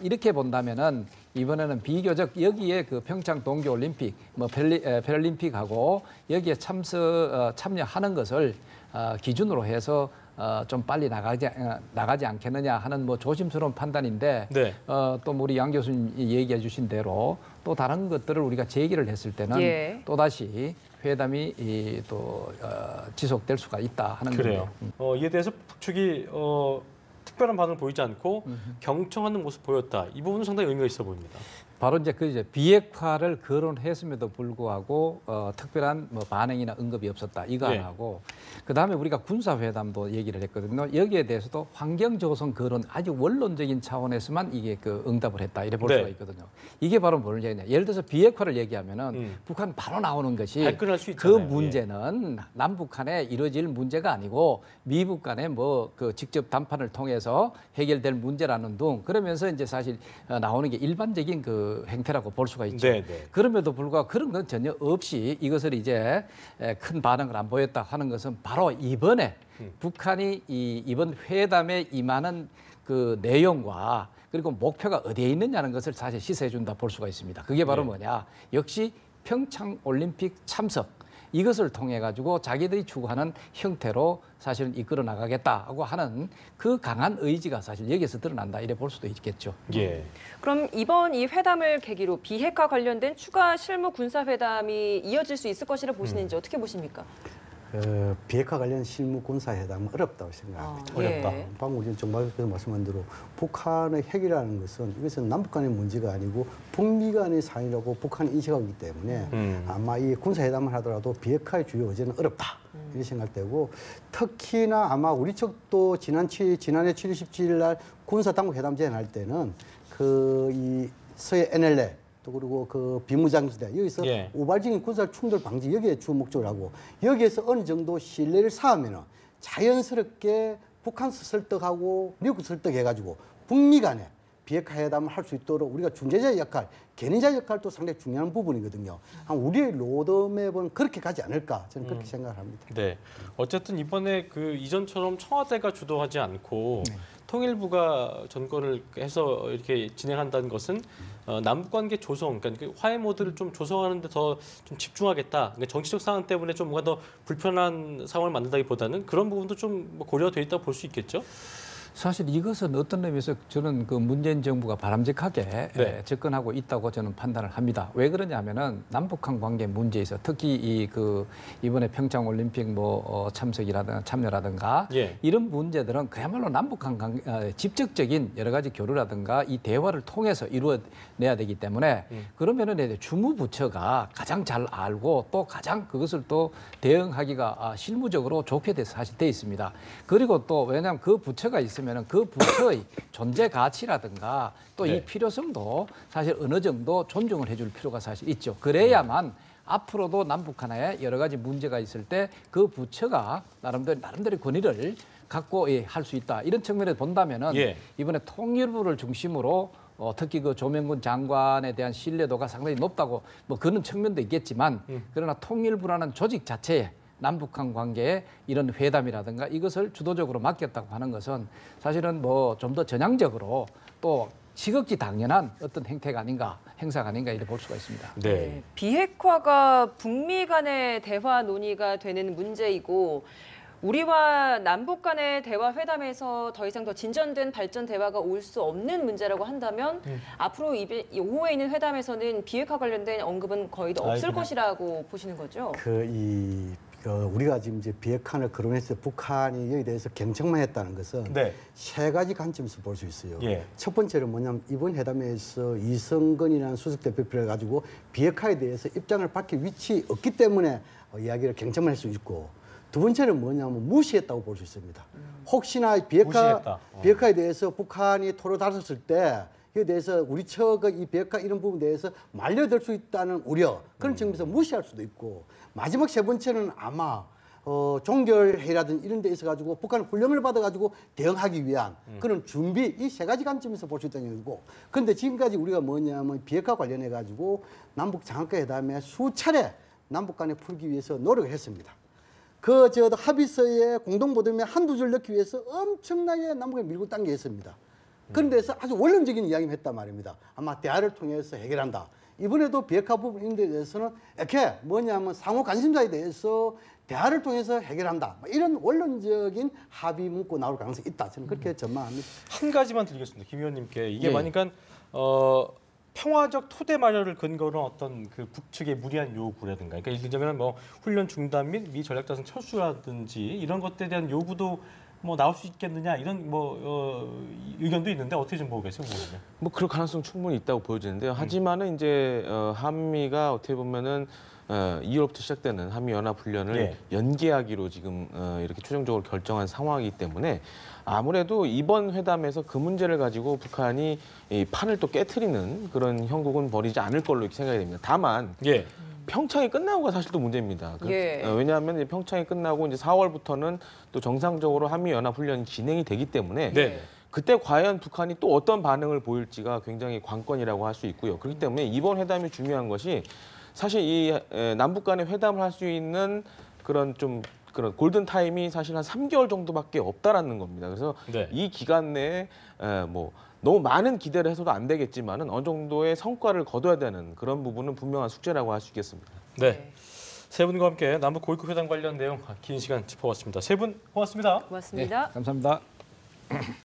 Speaker 3: 이렇게 본다면은 이번에는 비교적 여기에 그 평창 동계올림픽, 뭐 패럴림픽하고 여기에 참여하는 것을 기준으로 해서 좀 빨리 나가지 않겠느냐 하는 뭐 조심스러운 판단인데
Speaker 1: 네.
Speaker 3: 또 우리 양 교수님 얘기해 주신 대로 또 다른 것들을 우리가 제기를 했을 때는
Speaker 2: 예.
Speaker 3: 또 다시 회담이 또 지속될 수가 있다 하는
Speaker 1: 그래요.
Speaker 3: 거예요.
Speaker 1: 이에 대해서 북측이 특별한 반응을 보이지 않고 경청하는 모습 보였다. 이 부분은 상당히 의미가 있어 보입니다.
Speaker 3: 바로 이제 그 비핵화를 거론했음에도 불구하고 특별한 뭐 반응이나 언급이 없었다. 이거
Speaker 1: 예.
Speaker 3: 하나고 그다음에 우리가 군사회담도 얘기를 했거든요. 여기에 대해서도 환경조성 거론 아주 원론적인 차원에서만 이게 그 응답을 했다. 이래 볼
Speaker 1: 네.
Speaker 3: 수가 있거든요. 이게 바로 뭘 얘기냐. 예를 들어서 비핵화를 얘기하면은 북한 바로 나오는 것이
Speaker 1: 발끈할 수
Speaker 3: 그
Speaker 1: 있잖아요.
Speaker 3: 문제는 남북한에 이루어질 문제가 아니고 미북 간에 뭐 그 직접 담판을 통해서 해결될 문제라는 둥 그러면서 이제 사실 나오는 게 일반적인 그 행태라고 볼 수가 있죠.
Speaker 1: 네, 네.
Speaker 3: 그럼에도 불구하고 그런 건 전혀 없이 이것을 이제 큰 반응을 안 보였다 하는 것은 바로 이번에 북한이 이번 회담에 임하는 그 내용과 그리고 목표가 어디에 있느냐는 것을 사실 시사해 준다 볼 수가 있습니다. 그게 바로
Speaker 1: 네.
Speaker 3: 뭐냐? 역시 평창 올림픽 참석 이것을 통해 가지고 자기들이 추구하는 형태로 사실은 이끌어 나가겠다고 하는 그 강한 의지가 사실 여기서 드러난다 이래 볼 수도 있겠죠.
Speaker 1: 예.
Speaker 2: 그럼 이번 이 회담을 계기로 비핵화 관련된 추가 실무 군사 회담이 이어질 수 있을 것이라 보시는지 어떻게 보십니까?
Speaker 6: 비핵화 관련 실무 군사회담은 어렵다고 생각합니다.
Speaker 1: 어렵다.
Speaker 2: 예.
Speaker 6: 방금 우리 정박께서 말씀한 대로 북한의 핵이라는 것은 이것은 남북 간의 문제가 아니고 북미 간의 사안이라고 북한이 인식하고 있기 때문에 아마 이 군사회담을 하더라도 비핵화의 주요 의제는 어렵다. 이렇게 생각되고 특히나 아마 우리 측도 지난해 7월 17일 날 군사당국회담 제안할 때는 이 서해 NLL 또 그리고 그 비무장지대 여기서
Speaker 1: 예.
Speaker 6: 우발적인 군사 충돌 방지 여기에 주 목적을 하고 여기에서 어느 정도 신뢰를 쌓으면 자연스럽게 북한서 설득하고 미국 설득해가지고 북미 간에 비핵화 회담을 할 수 있도록 우리가 중재자의 역할, 견인자 역할도 상당히 중요한 부분이거든요. 우리의 로드맵은 그렇게 가지 않을까 저는 그렇게 생각을 합니다.
Speaker 1: 네. 어쨌든 이번에 그 이전처럼 청와대가 주도하지 않고 통일부가 전권을 해서 이렇게 진행한다는 것은 남북관계 조성, 그러니까 화해 모드를 좀 조성하는 데 더 좀 집중하겠다. 그러니까 정치적 상황 때문에 좀 뭔가 더 불편한 상황을 만든다기보다는 그런 부분도 좀 고려되어 있다고 볼 수 있겠죠?
Speaker 3: 사실 이것은 어떤 의미에서 저는 그 문재인 정부가 바람직하게
Speaker 1: 네.
Speaker 3: 접근하고 있다고 저는 판단을 합니다. 왜 그러냐면은 남북한 관계 문제에서 특히 이번에 평창 올림픽 참석이라든가 참여라든가
Speaker 1: 예.
Speaker 3: 이런 문제들은 그야말로 남북한 직접적인 여러 가지 교류라든가 이 대화를 통해서 이루어내야 되기 때문에 그러면은 이제 주무부처가 가장 잘 알고 또 가장 그것을 또 대응하기가 실무적으로 좋게 사실 돼 있습니다. 그리고 또 왜냐하면 그 부처가 있으면은 그 부처의 존재 가치라든가 또 이
Speaker 1: 네.
Speaker 3: 필요성도 사실 어느 정도 존중을 해줄 필요가 사실 있죠. 그래야만 앞으로도 남북한에 여러 가지 문제가 있을 때 그 부처가 나름대로 권위를 갖고 할 수 있다. 이런 측면에서 본다면은
Speaker 1: 예.
Speaker 3: 이번에 통일부를 중심으로 특히 그 조명군 장관에 대한 신뢰도가 상당히 높다고 그런 측면도 있겠지만 그러나 통일부라는 조직 자체에 남북한 관계에 이런 회담이라든가 이것을 주도적으로 맡겼다고 하는 것은 사실은 좀 더 전향적으로 또 지극히 당연한 어떤 행사가 아닌가 이렇게 볼 수가 있습니다.
Speaker 1: 네.
Speaker 2: 비핵화가 북미 간의 대화 논의가 되는 문제이고 우리와 남북 간의 대화 회담에서 더 이상 더 진전된 발전 대화가 올 수 없는 문제라고 한다면 앞으로 오후에 있는 회담에서는 비핵화 관련된 언급은 거의 없을 것이라고 보시는 거죠?
Speaker 6: 우리가 지금 이제 비핵화를 거론해서 북한이 여기에 대해서 경청만 했다는 것은
Speaker 1: 네.
Speaker 6: 세 가지 관점에서 볼 수 있어요.
Speaker 1: 예.
Speaker 6: 첫 번째는 뭐냐면 이번 회담에서 이성건이라는 수석 대표를 가지고 비핵화에 대해서 입장을 밝힐 위치 없기 때문에 이야기를 경청만 할 수 있고 두 번째는 뭐냐면 무시했다고 볼 수 있습니다. 혹시나 비핵화에 대해서 북한이 토로 다뤘을 때 이에 대해서 우리 측의 이 비핵화 이런 부분에 대해서 말려들 수 있다는 우려 그런 측면에서 무시할 수도 있고 마지막 세 번째는 아마 종결회의라든지 이런 데 있어가지고 북한은 훈련을 받아가지고 대응하기 위한 그런 준비 이 세 가지 관점에서 볼 수 있다는 얘기고 그런데 지금까지 우리가 뭐냐면 비핵화 관련해가지고 남북 장학회 회담에 수차례 남북 간에 풀기 위해서 노력을 했습니다. 합의서에 공동보도에 한두 줄 넣기 위해서 엄청나게 남북에 밀고 당겼습니다. 그런 데서 아주 원론적인 이야기를 했단 말입니다. 아마 대화를 통해서 해결한다. 이번에도 비핵화 부분에 대해서는 이렇게 뭐냐면 상호 관심사에 대해서 대화를 통해서 해결한다. 이런 원론적인 합의 문구 나올 가능성이 있다. 저는 그렇게 전망합니다.
Speaker 1: 한 가지만 드리겠습니다. 김 의원님께. 이게
Speaker 3: 예.
Speaker 1: 그러니까 평화적 토대 마련을 근거로 어떤 그 북측의 무리한 요구라든가, 그러니까 예를 들자면 훈련 중단 및 미 전략자산 철수라든지 이런 것들에 대한 요구도 나올 수 있겠느냐 이런 의견도 있는데 어떻게 좀 보고 계세요?
Speaker 7: 그럴 가능성 충분히 있다고 보여지는데요. 하지만은 이제 한미가 어떻게 보면은 2월부터 시작되는 한미 연합 훈련을 연기하기로 지금 이렇게 최종적으로 결정한 상황이기 때문에 아무래도 이번 회담에서 그 문제를 가지고 북한이 이 판을 또 깨트리는 그런 형국은 벌이지 않을 걸로 이렇게 생각이 됩니다. 다만 평창이 끝나고가 사실 또 문제입니다. 왜냐하면 이제 평창이 끝나고 이제 4월부터는 또 정상적으로 한미 연합 훈련이 진행이 되기 때문에 그때 과연 북한이 또 어떤 반응을 보일지가 굉장히 관건이라고 할 수 있고요. 그렇기 때문에 이번 회담이 중요한 것이 사실 이 남북 간의 회담을 할 수 있는 그런 골든 타임이 사실 한 3개월 정도밖에 없다라는 겁니다. 그래서 이 기간 내에 너무 많은 기대를 해서도 안 되겠지만은 어느 정도의 성과를 거둬야 되는 그런 부분은 분명한 숙제라고 할 수 있겠습니다.
Speaker 1: 네. 세 분과 함께 남북 고위급 회담 관련 내용 긴 시간 짚어봤습니다. 세 분 고맙습니다.
Speaker 2: 고맙습니다.
Speaker 3: 감사합니다.